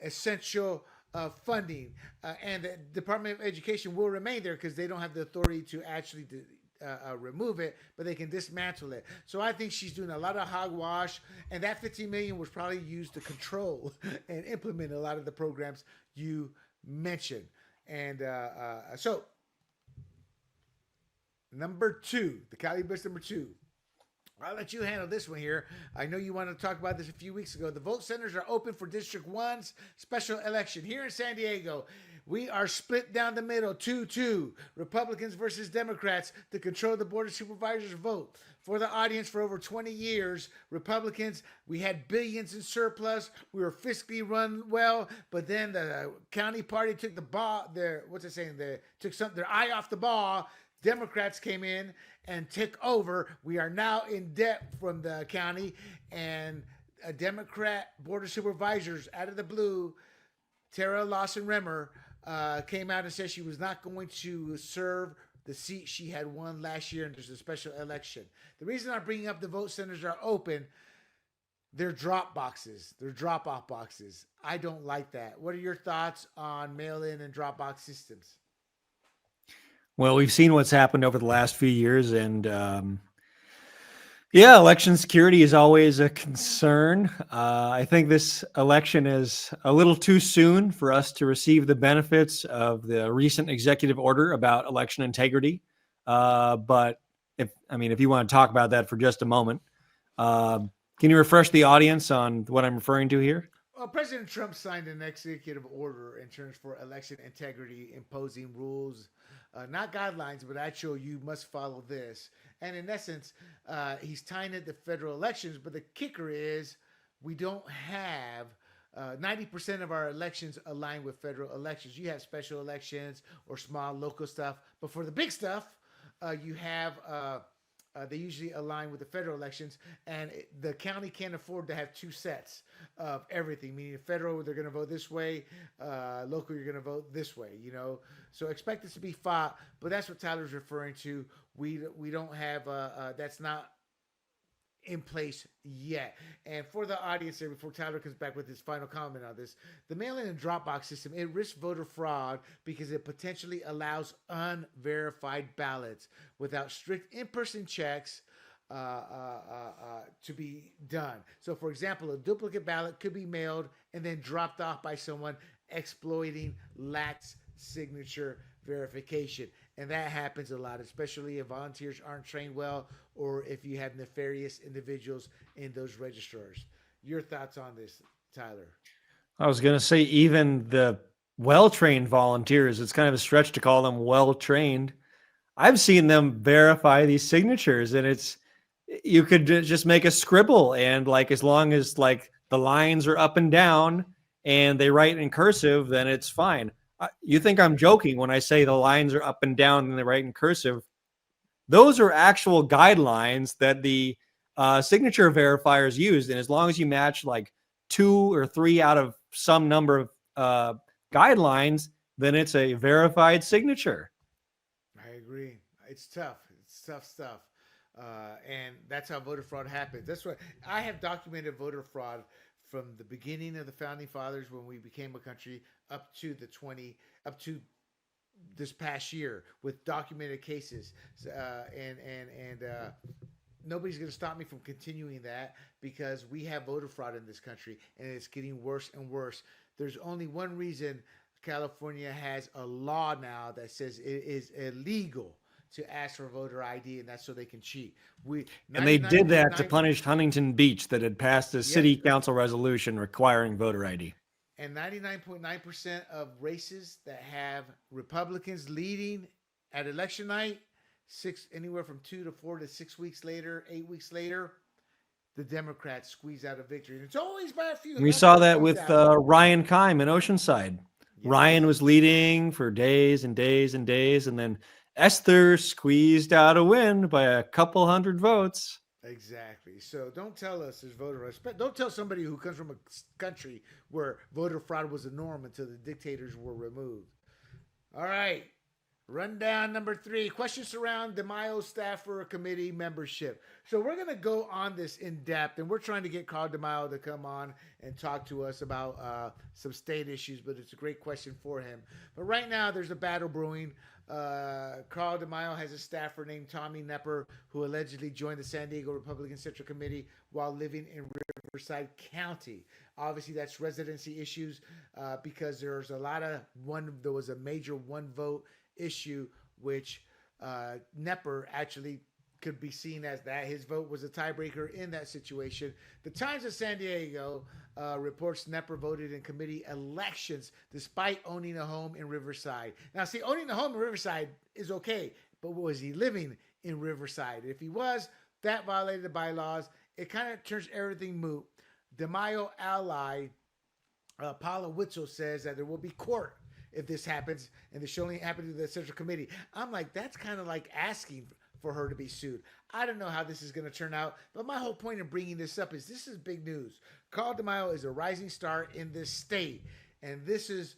essential funding, and the Department of Education will remain there because they don't have the authority to actually remove it, but they can dismantle it. So I think she's doing a lot of hogwash, and that 15 million was probably used to control and implement a lot of the programs you mentioned. And so number two, the Cali-Blitz number two. I'll let you handle this one here. I know you wanted to talk about this a few weeks ago. The vote centers are open for District 1's special election here in San Diego. We are split down the middle, 2-2. Republicans versus Democrats to control the Board of Supervisors vote. For the audience, for over 20 years, Republicans, we had billions in surplus. We were fiscally run well, but then the county party took the ball, their eye off the ball. Democrats came in and took over. We are now in debt from the county, and a Democrat Board of Supervisors out of the blue, Tara Lawson-Remmer, came out and said she was not going to serve the seat she had won last year, and there's a special election. The reason I'm bringing up the vote centers are open, they're drop boxes. They're drop-off boxes. I don't like that. What are your thoughts on mail-in and drop-box systems? Well, we've seen what's happened over the last few years, and election security is always a concern. I think this election is a little too soon for us to receive the benefits of the recent executive order about election integrity. But if you want to talk about that for just a moment, can you refresh the audience on what I'm referring to here? Well, President Trump signed an executive order in terms for election integrity, imposing rules, not guidelines, but actual you must follow this. And in essence, he's tying it to federal elections. But the kicker is we don't have 90% of our elections align with federal elections. You have special elections or small local stuff. But for the big stuff, you have They usually align with the federal elections, and the county can't afford to have two sets of everything. Meaning, federal, they're going to vote this way, local, you're going to vote this way. So expect this to be fought. But that's what Tyler's referring to. We don't have that's not in place yet. And for the audience there, before Tyler comes back with his final comment on this, the mail-in and drop box system, it risks voter fraud because it potentially allows unverified ballots without strict in-person checks to be done. So, for example, a duplicate ballot could be mailed and then dropped off by someone exploiting lax signature verification. And that happens a lot, especially if volunteers aren't trained well or if you have nefarious individuals in those registrars. Your thoughts on this, Tyler? I was going to say, even the well-trained volunteers, it's kind of a stretch to call them well-trained. I've seen them verify these signatures, and you could just make a scribble, and like as long as like the lines are up and down and they write in cursive, then it's fine. You think I'm joking when I say the lines are up and down and they write in cursive. Those are actual guidelines that the signature verifiers used. And as long as you match like 2 or 3 out of some number of guidelines, then it's a verified signature. I agree. It's tough. It's tough stuff. And that's how voter fraud happens. That's what I have documented voter fraud from the beginning of the founding fathers when we became a country up to this past year with documented cases. And nobody's going to stop me from continuing that because we have voter fraud in this country and it's getting worse and worse. There's only one reason California has a law now that says it is illegal to ask for voter ID, and that's so they can cheat. And they did that to punish Huntington Beach that had passed a city council resolution requiring voter ID. And 99.9% of races that have Republicans leading at election night, anywhere from 2 to 4 to 6 weeks later, 8 weeks later, the Democrats squeeze out a victory. And it's always by a few. We saw that with Ryan Keim in Oceanside. Yes. Ryan was leading for days and days and days, and then Esther squeezed out a win by a couple hundred votes. Exactly. So don't tell us there's voter fraud. Don't tell somebody who comes from a country where voter fraud was a norm until the dictators were removed. All right. Rundown number 3. Questions around DeMaio staffer committee membership. So we're going to go on this in depth, and we're trying to get Carl DeMaio to come on and talk to us about some state issues, but it's a great question for him. But right now there's a battle brewing. Carl DeMaio has a staffer named Tommy Nepper who allegedly joined the San Diego Republican Central Committee while living in Riverside County. Obviously, that's residency issues because there was a major one vote issue, which Nepper actually could be seen as that. His vote was a tiebreaker in that situation. The Times of San Diego reports Nepper voted in committee elections despite owning a home in Riverside. Now, see, owning a home in Riverside is okay, but was he living in Riverside? If he was, that violated the bylaws. It kind of turns everything moot. DeMaio ally Paula Witzel says that there will be court if this happens, and this should only happen to the Central Committee. I'm like, that's kind of like asking for her to be sued. I don't know how this is going to turn out, but my whole point in bringing this up is this is big news. Carl DeMaio is a rising star in this state, and this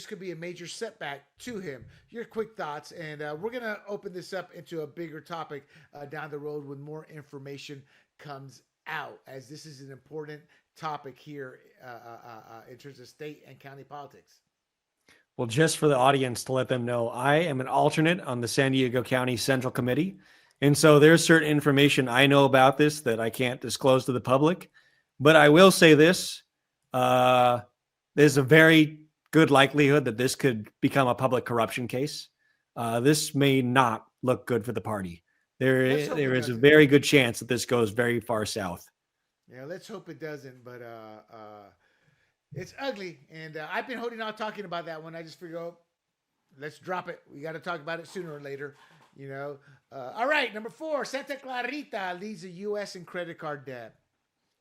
could be a major setback to him. Your quick thoughts, and we're going to open this up into a bigger topic down the road when more information comes out, as this is an important topic here in terms of state and county politics. Well, just for the audience to let them know, I am an alternate on the San Diego County Central Committee. And so there's certain information I know about this that I can't disclose to the public. But I will say this, there's a very good likelihood that this could become a public corruption case. This may not look good for the party. There is a very good chance that this goes very far south. Yeah, let's hope it doesn't. But it's ugly, and I've been holding out talking about that one. I just figured, let's drop it. We got to talk about it sooner or later, you know. All right, number 4, Santa Clarita leads the U.S. in credit card debt.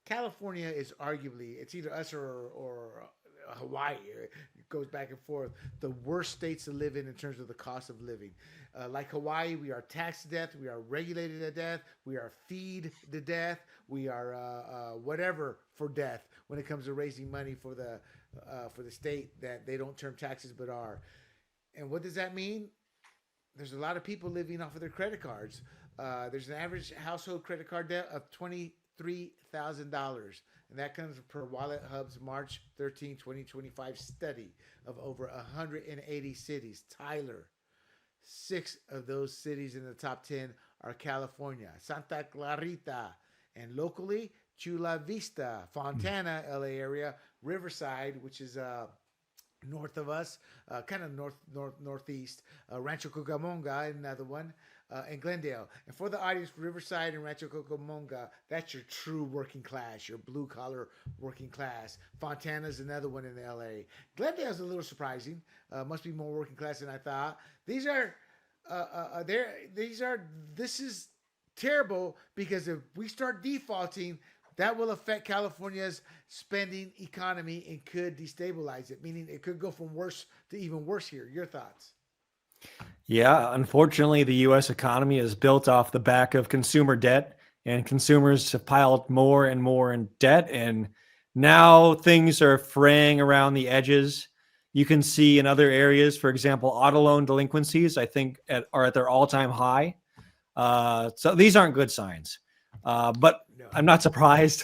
California is arguably, it's either us or Hawaii. It goes back and forth. The worst states to live in terms of the cost of living. Like Hawaii, we are taxed to death. We are regulated to death. We are feed to death. We are whatever for death when it comes to raising money for the state that they don't term taxes but are. And what does that mean? There's a lot of people living off of their credit cards. There's an average household credit card debt of $23,000. And that comes per Wallet Hub's March 13, 2025 study of over 180 cities. Tyler, 6 of those cities in the top 10 are California, Santa Clarita, and locally, Chula Vista, Fontana, LA area, Riverside, which is north of us, kind of northeast, Rancho Cucamonga, another one, and Glendale. And for the audience, Riverside and Rancho Cucamonga, that's your true working class, your blue collar working class. Fontana's another one in LA. Glendale's a little surprising. Must be more working class than I thought. This is terrible because if we start defaulting, that will affect California's spending economy and could destabilize it, meaning it could go from worse to even worse here. Your thoughts? Yeah, unfortunately, the U.S. economy is built off the back of consumer debt, and consumers have piled more and more in debt. And now things are fraying around the edges. You can see in other areas, for example, auto loan delinquencies, I think, are at their all-time high. So these aren't good signs. But No. I'm not surprised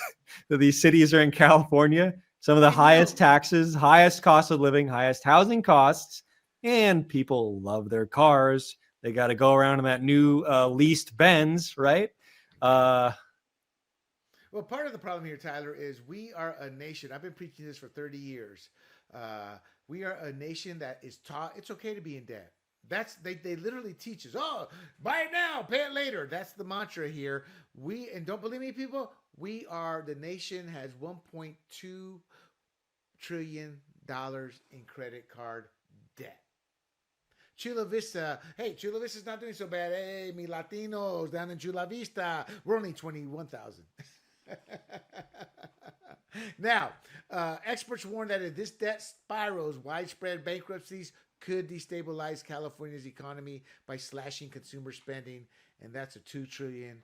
that these cities are in California. Some of the highest taxes, highest cost of living, highest housing costs, and people love their cars. They got to go around in that new leased Benz, right? Well, part of the problem here, Tyler, is we are a nation. I've been preaching this for 30 years. We are a nation that is taught it's okay to be in debt. They literally teach us, oh, buy it now, pay it later. That's the mantra here. And don't believe me, people, the nation has $1.2 trillion in credit card debt. Chula Vista is not doing so bad. Hey, mi Latinos down in Chula Vista, we're only 21,000. Now, experts warn that if this debt spirals, widespread bankruptcies could destabilize California's economy by slashing consumer spending, and that's a $2 trillion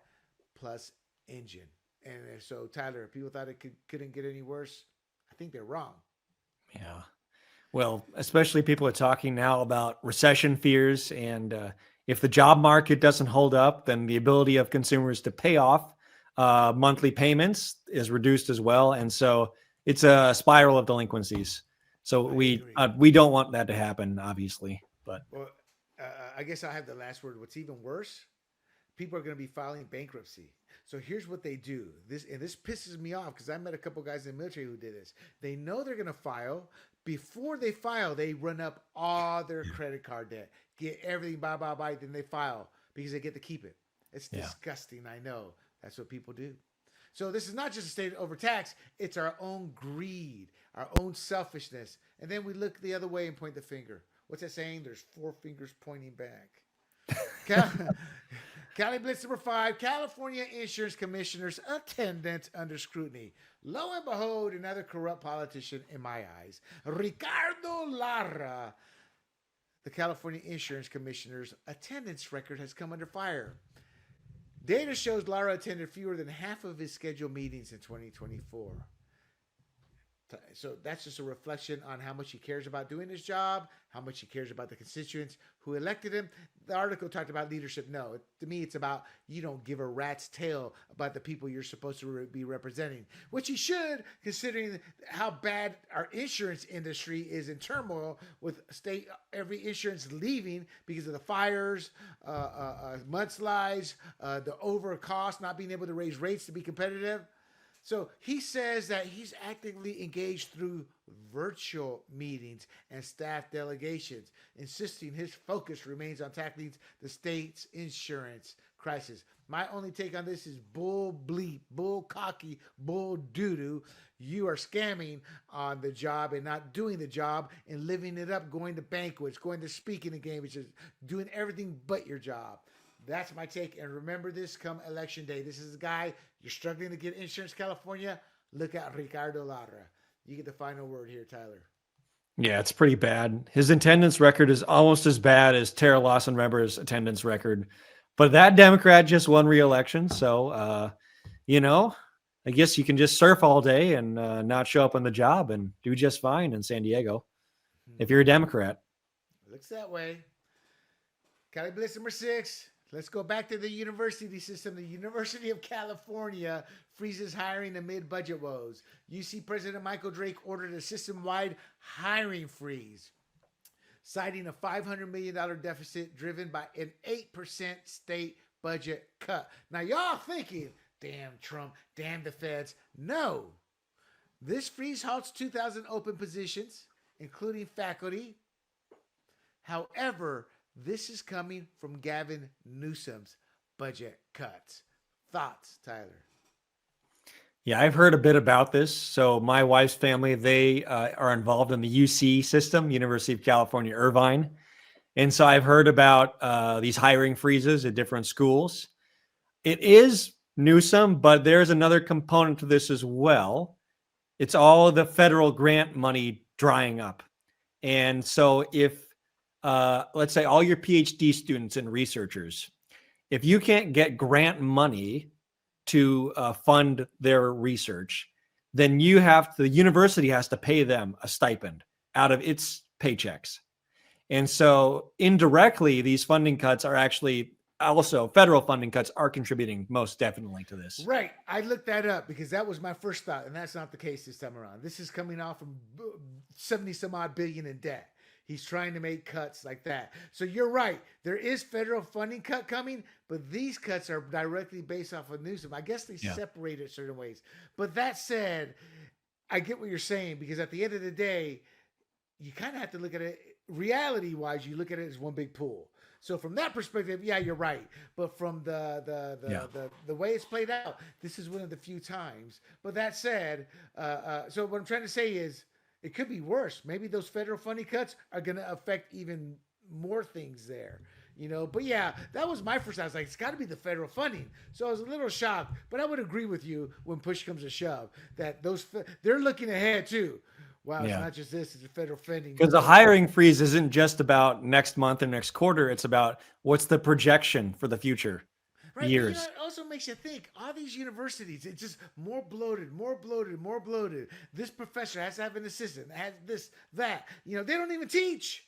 plus engine. And so, Tyler, if people thought it couldn't get any worse, I think they're wrong. Yeah. Well, especially people are talking now about recession fears, and if the job market doesn't hold up, then the ability of consumers to pay off monthly payments is reduced as well, and so it's a spiral of delinquencies. So we don't want that to happen, obviously. But I guess I'll have the last word. What's even worse, people are going to be filing bankruptcy. So here's what they do. This pisses me off because I met a couple guys in the military who did this. They know they're going to file. Before they file, they run up all their credit card debt, get everything bye, then they file because they get to keep it. It's disgusting, I know. That's what people do. So this is not just a state of overtax. It's our own greed, our own selfishness. And then we look the other way and point the finger. What's that saying? There's 4 fingers pointing back. Cali-Blitz number 5, California Insurance Commissioner's attendance under scrutiny. Lo and behold, another corrupt politician in my eyes. Ricardo Lara. The California Insurance Commissioner's attendance record has come under fire. Data shows Lara attended fewer than half of his scheduled meetings in 2024. So that's just a reflection on how much he cares about doing his job, how much he cares about the constituents who elected him. The article talked about leadership. No, to me, it's about you don't give a rat's tail about the people you're supposed to be representing, which he should, considering how bad our insurance industry is in turmoil with every insurance leaving because of the fires, mudslides, the over cost, not being able to raise rates to be competitive. So he says that he's actively engaged through virtual meetings and staff delegations, insisting his focus remains on tackling the state's insurance crisis. My only take on this is bull bleep, bull cocky, bull doo-doo. You are scamming on the job and not doing the job and living it up, going to banquets, going to speaking engagements, doing everything but your job. That's my take. And remember this come election day. This is a guy, you're struggling to get insurance, California. Look at Ricardo Lara. You get the final word here, Tyler. Yeah, it's pretty bad. His attendance record is almost as bad as Tara Lawson Weber's attendance record. But that Democrat just won re-election. So, I guess you can just surf all day and not show up on the job and do just fine in San Diego if you're a Democrat. Looks that way. Cali-Blitz number 6. Let's go back to the university system. The University of California freezes hiring amid budget woes. UC President Michael Drake ordered a system-wide hiring freeze, citing a $500 million deficit driven by an 8% state budget cut. Now, y'all thinking, damn Trump, damn the feds. No. This freeze halts 2,000 open positions, including faculty. However, this is coming from Gavin Newsom's budget cuts. Thoughts, Tyler? Yeah, I've heard a bit about this. So my wife's family, they are involved in the UC system, University of California, Irvine. And so I've heard about these hiring freezes at different schools. It is Newsom, but there's another component to this as well. It's all the federal grant money drying up. And so if let's say all your PhD students and researchers, if you can't get grant money to fund their research, then the university has to pay them a stipend out of its paychecks. And so indirectly, these funding cuts are actually also federal funding cuts are contributing most definitely to this. Right. I looked that up because that was my first thought, and that's not the case this time around. This is coming off from 70 some odd billion in debt. He's trying to make cuts like that. So you're right. There is federal funding cut coming, but these cuts are directly based off of Newsom. I guess they separate it certain ways. But that said, I get what you're saying, because at the end of the day, you kind of have to look at it reality-wise. You look at it as one big pool. So from that perspective, yeah, you're right. But from the way it's played out, this is one of the few times. But that said, so what I'm trying to say is, it could be worse. Maybe those federal funding cuts are going to affect even more things there, But yeah, that was my first. I was like, it's got to be the federal funding. So I was a little shocked, but I would agree with you when push comes to shove that they're looking ahead too. Wow, It's not just this; it's the federal funding. Because the hiring freeze isn't just about next month or next quarter; it's about what's the projection for the future. Right, years. But, it also makes you think, all these universities, it's just more bloated. This professor has to have an assistant, has this, that. They don't even teach.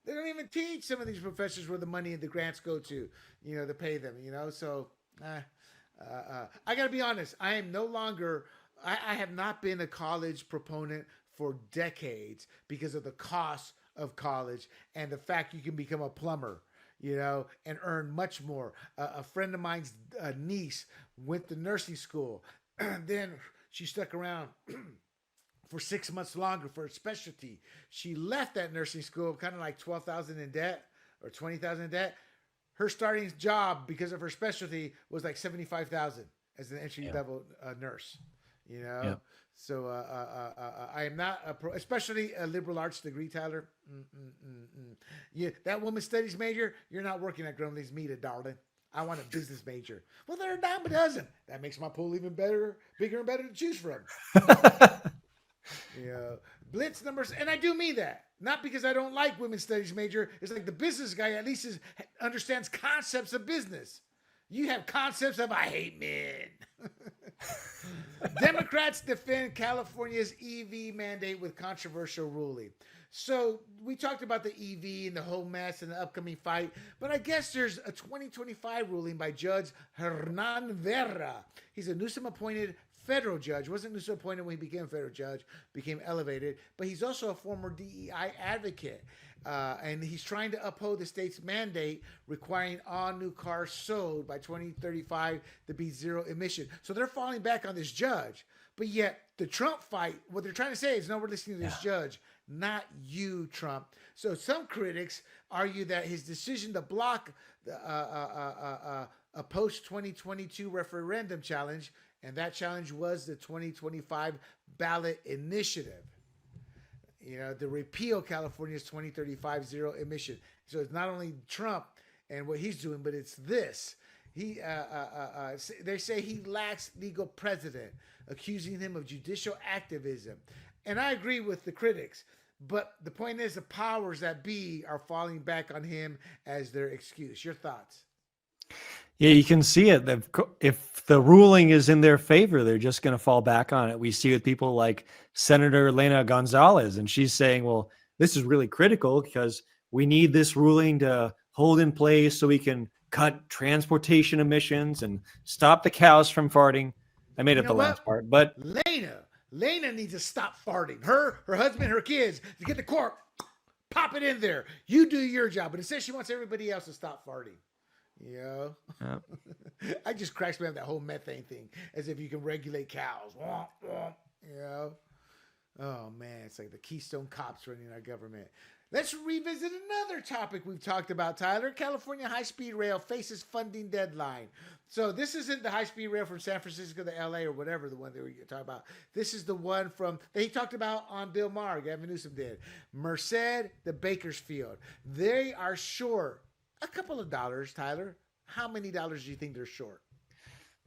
They don't even teach some of these professors where the money and the grants go to, to pay them, So I got to be honest. I am no longer, I have not been a college proponent for decades because of the cost of college and the fact you can become a plumber, and earn much more. A friend of mine's niece went to nursing school. Then she stuck around for 6 months longer for a specialty. She left that nursing school kind of like $12,000 in debt or $20,000 in debt. Her starting job because of her specialty was like $75,000 as an entry level nurse. So I am not especially a liberal arts degree, Tyler. Yeah, that woman studies major. You're not working at Grumblings Media, darling. I want a business major. Well, they're a dime a dozen. That makes my pool even better, bigger and better to choose from. Blitz numbers, and I do mean that. Not because I don't like women's studies major. It's like the business guy at least understands concepts of business. You have concepts of I hate men. Democrats defend California's EV mandate with controversial ruling. So we talked about the EV and the whole mess and the upcoming fight, but I guess there's a 2025 ruling by Judge Hernan Vera. He's a Newsom-appointed federal judge. Wasn't Newsom appointed when he became a federal judge, became elevated, but he's also a former DEI advocate. And he's trying to uphold the state's mandate requiring all new cars sold by 2035 to be zero emission. So they're falling back on this judge. But yet the Trump fight, what they're trying to say is, no, we're listening to this judge, not you, Trump. So some critics argue that his decision to block a post-2022 referendum challenge, and that challenge was the 2025 ballot initiative. To repeal California's 2035 zero emission. So it's not only Trump and what he's doing, but it's this. They say he lacks legal precedent, accusing him of judicial activism. And I agree with the critics. But the point is, the powers that be are falling back on him as their excuse. Your thoughts? Yeah, you can see it. If the ruling is in their favor, they're just going to fall back on it. We see with people like Senator Elena Gonzalez, and she's saying, well, this is really critical because we need this ruling to hold in place so we can cut transportation emissions and stop the cows from farting. I made up the last part, but Lena needs to stop farting. Her husband, her kids, to get the cork, pop it in there. You do your job. But it says she wants everybody else to stop farting. You know? Yep. I just cracks me up that whole methane thing, as if you can regulate cows. You know? Oh, man. It's like the Keystone Cops running our government. Let's revisit another topic we've talked about, Tyler. California high-speed rail faces funding deadline. So this isn't the high-speed rail from San Francisco to L.A. or whatever, the one that we're talking about. This is the one that he talked about on Bill Maher, Gavin Newsom did. Merced to Bakersfield. They are short a couple of dollars, Tyler. How many dollars do you think they're short?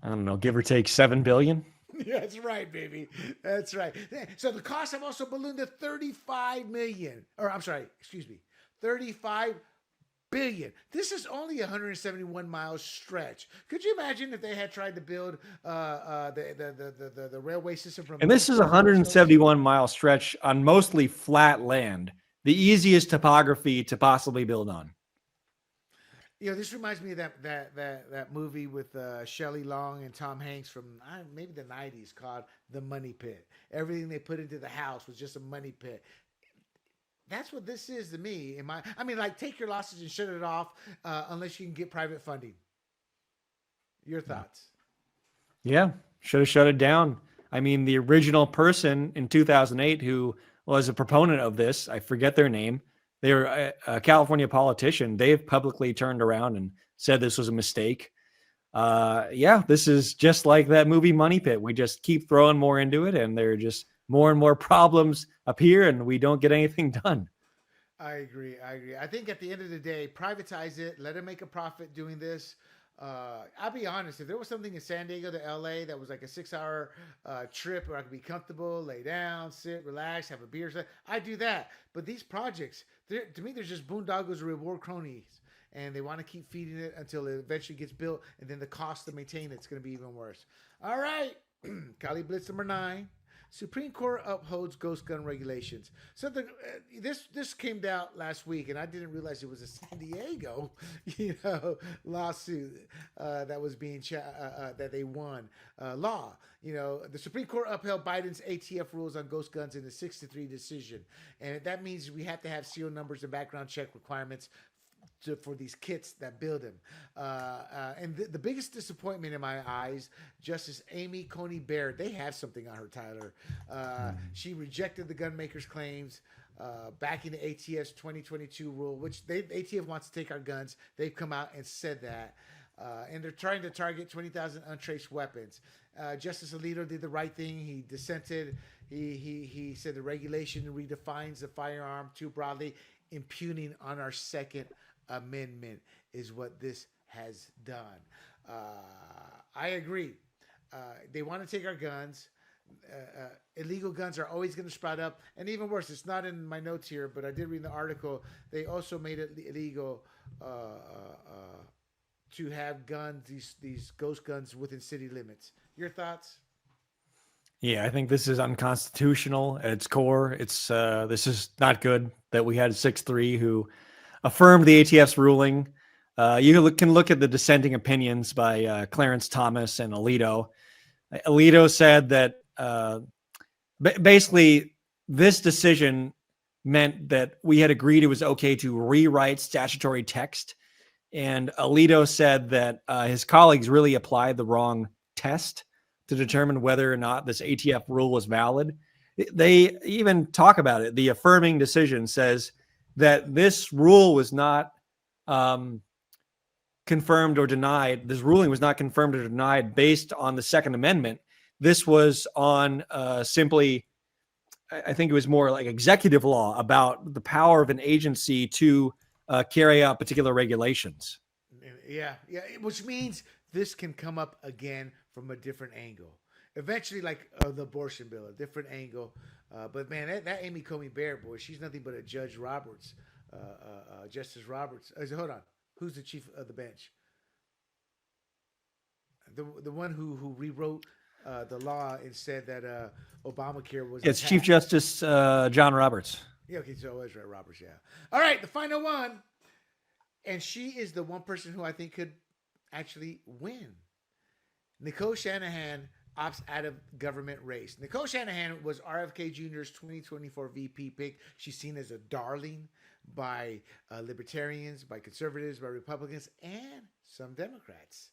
I don't know, give or take $7 billion. Yeah, that's right, baby. That's right. So the costs have also ballooned to 35 million. Or I'm sorry, excuse me, 35 billion. This is only a 171 mile stretch. Could you imagine if they had tried to build the railway system from? And this is a 171 mile stretch on mostly flat land, the easiest topography to possibly build on. You know, this reminds me of that movie with Shelley Long and Tom Hanks from maybe the 90s called The Money Pit. Everything they put into the house was just a money pit. That's what this is to me. I mean, like, take your losses and shut it off unless you can get private funding. Your thoughts? Yeah, should have shut it down. I mean, the original person in 2008 who was a proponent of this, I forget their name, they were a California politician. They've publicly turned around and said this was a mistake. Yeah, this is just like that movie Money Pit. We just keep throwing more into it, and there are just more and more problems appear, and we don't get anything done. I agree. I think at the end of the day, privatize it. Let them make a profit doing this. I'll be honest. If there was something in San Diego to LA that was like a 6-hour trip where I could be comfortable, lay down, sit, relax, have a beer, I'd do that. But these projects, to me, they're just boondoggles reward cronies. And they want to keep feeding it until it eventually gets built. And then the cost to maintain it's going to be even worse. All right. Cali-Blitz number 9. Supreme Court upholds ghost gun regulations. So this came out last week, and I didn't realize it was a San Diego, lawsuit that was being that they won. Law, the Supreme Court upheld Biden's ATF rules on ghost guns in a 6-3 decision, and that means we have to have serial numbers and background check requirements for these kits that build them. And the biggest disappointment in my eyes, Justice Amy Coney Barrett, they have something on her, Tyler. She rejected the gun makers' claims, backing the ATF's 2022 rule, which ATF wants to take our guns. They've come out and said that. And they're trying to target 20,000 untraced weapons. Justice Alito did the right thing. He dissented. He said the regulation redefines the firearm too broadly, impugning on our Second Amendment is what this has done. I agree. They want to take our guns. Illegal guns are always going to sprout up. And even worse, it's not in my notes here, but I did read the article. They also made it illegal to have guns, these ghost guns within city limits. Your thoughts? Yeah, I think this is unconstitutional at its core. It's this is not good that we had 6-3 who affirmed the ATF's ruling. You can look at the dissenting opinions by Clarence Thomas and Alito. Alito said that basically this decision meant that we had agreed it was okay to rewrite statutory text. And Alito said that his colleagues really applied the wrong test to determine whether or not this ATF rule was valid. They even talk about it. The affirming decision says that this rule was not confirmed or denied. This ruling was not confirmed or denied based on the Second Amendment. This was on simply, I think it was more like executive law about the power of an agency to carry out particular regulations. Yeah, which means this can come up again from a different angle. Eventually, like the abortion bill, a different angle. But man, that Amy Coney Barrett, boy, she's nothing but a Judge Roberts, Justice Roberts. Hold on, who's the chief of the bench? The one who rewrote the law and said that Obamacare was. It's Chief Justice John Roberts. Yeah, okay, so it was right, Roberts. Yeah. All right, the final one, and she is the one person who I think could actually win. Nicole Shanahan opts out of government race. Nicole Shanahan was RFK Jr.'s 2024 VP pick. She's seen as a darling by libertarians, by conservatives, by Republicans, and some Democrats.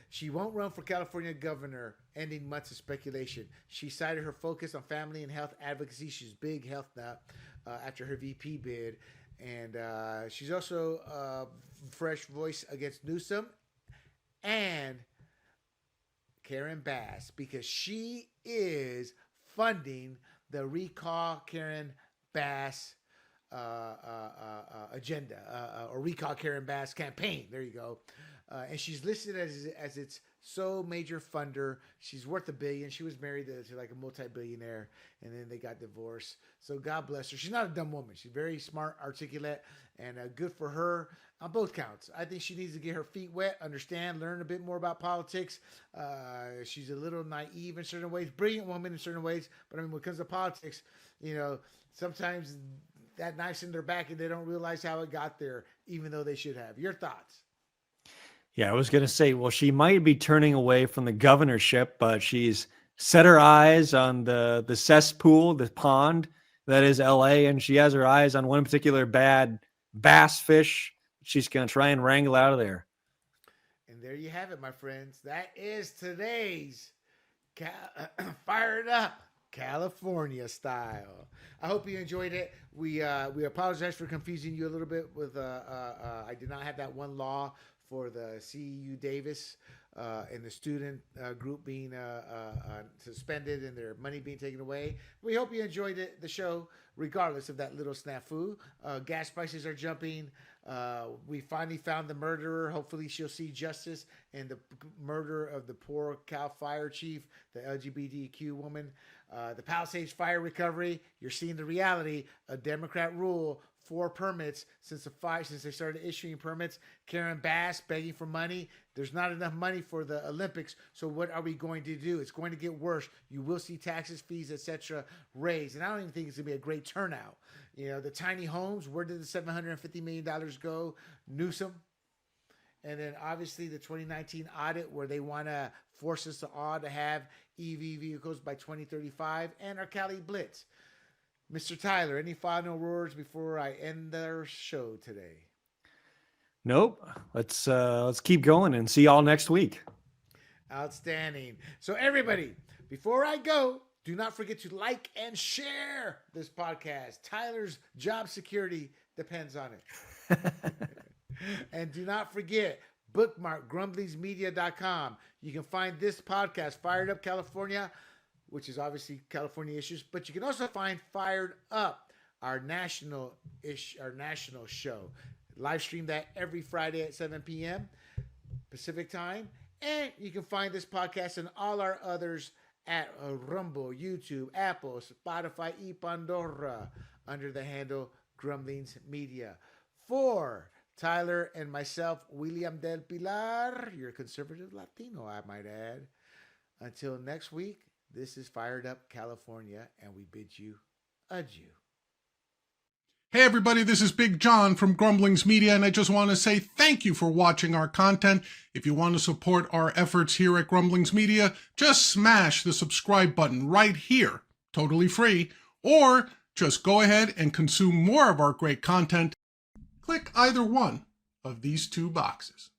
She won't run for California governor, ending months of speculation. She cited her focus on family and health advocacy. She's a big health nut after her VP bid. And she's also a fresh voice against Newsom and Karen Bass, because she is funding the Recall Karen Bass agenda, or Recall Karen Bass campaign. There you go. And she's listed as its sole major funder. She's worth $1 billion. She was married to like a multi-billionaire, and then they got divorced. So God bless her. She's not a dumb woman. She's very smart, articulate, and good for her on both counts. I think she needs to get her feet wet, understand, learn a bit more about politics. She's a little naive in certain ways, brilliant woman in certain ways. But I mean, when it comes to politics, sometimes that knife's in their back and they don't realize how it got there, even though they should have. Your thoughts? Yeah, I was going to say, well, she might be turning away from the governorship, but she's set her eyes on the cesspool, the pond that is LA, and she has her eyes on one particular bad bass fish she's going to try and wrangle out of there. And there you have it, my friends. That is today's Fired Up California Style. I hope you enjoyed it. We apologize for confusing you a little bit with I did not have that one law for the CU Davis and the student group being suspended and their money being taken away. We hope you enjoyed the show, regardless of that little snafu. Gas prices are jumping. We finally found the murderer. Hopefully she'll see justice in the murder of the poor Cal Fire chief, the LGBTQ woman. The Palisades fire recovery, you're seeing the reality. A Democrat rule for permits since they started issuing permits. Karen Bass begging for money. There's not enough money for the Olympics, so what are we going to do? It's going to get worse. You will see taxes, fees, etc. raised, and I don't even think it's going to be a great turnout. The tiny homes, where did the $750 million go? Newsom. And then obviously the 2019 audit, where they want to force us all to have EV vehicles by 2035, and our Cali-Blitz. Mr. Tyler, any final words before I end our show today? Nope. Let's keep going and see y'all next week. Outstanding. So everybody, before I go, do not forget to like and share this podcast. Tyler's job security depends on it. And do not forget, bookmark grumblingsmedia.com. You can find this podcast, Fired Up California, which is obviously California issues, but you can also find Fired Up, our national show. Live stream that every Friday at 7 p.m. Pacific time. And you can find this podcast and all our others at Rumble, YouTube, Apple, Spotify, y Pandora under the handle Grumblings Media. For Tyler and myself, William del Pilar, your conservative Latino, I might add. Until next week, this is Fired Up California, and we bid you adieu. Hey everybody, this is Big John from Grumblings Media, and I just want to say thank you for watching our content. If you want to support our efforts here at Grumblings Media, just smash the subscribe button right here, totally free, or just go ahead and consume more of our great content. Click either one of these two boxes.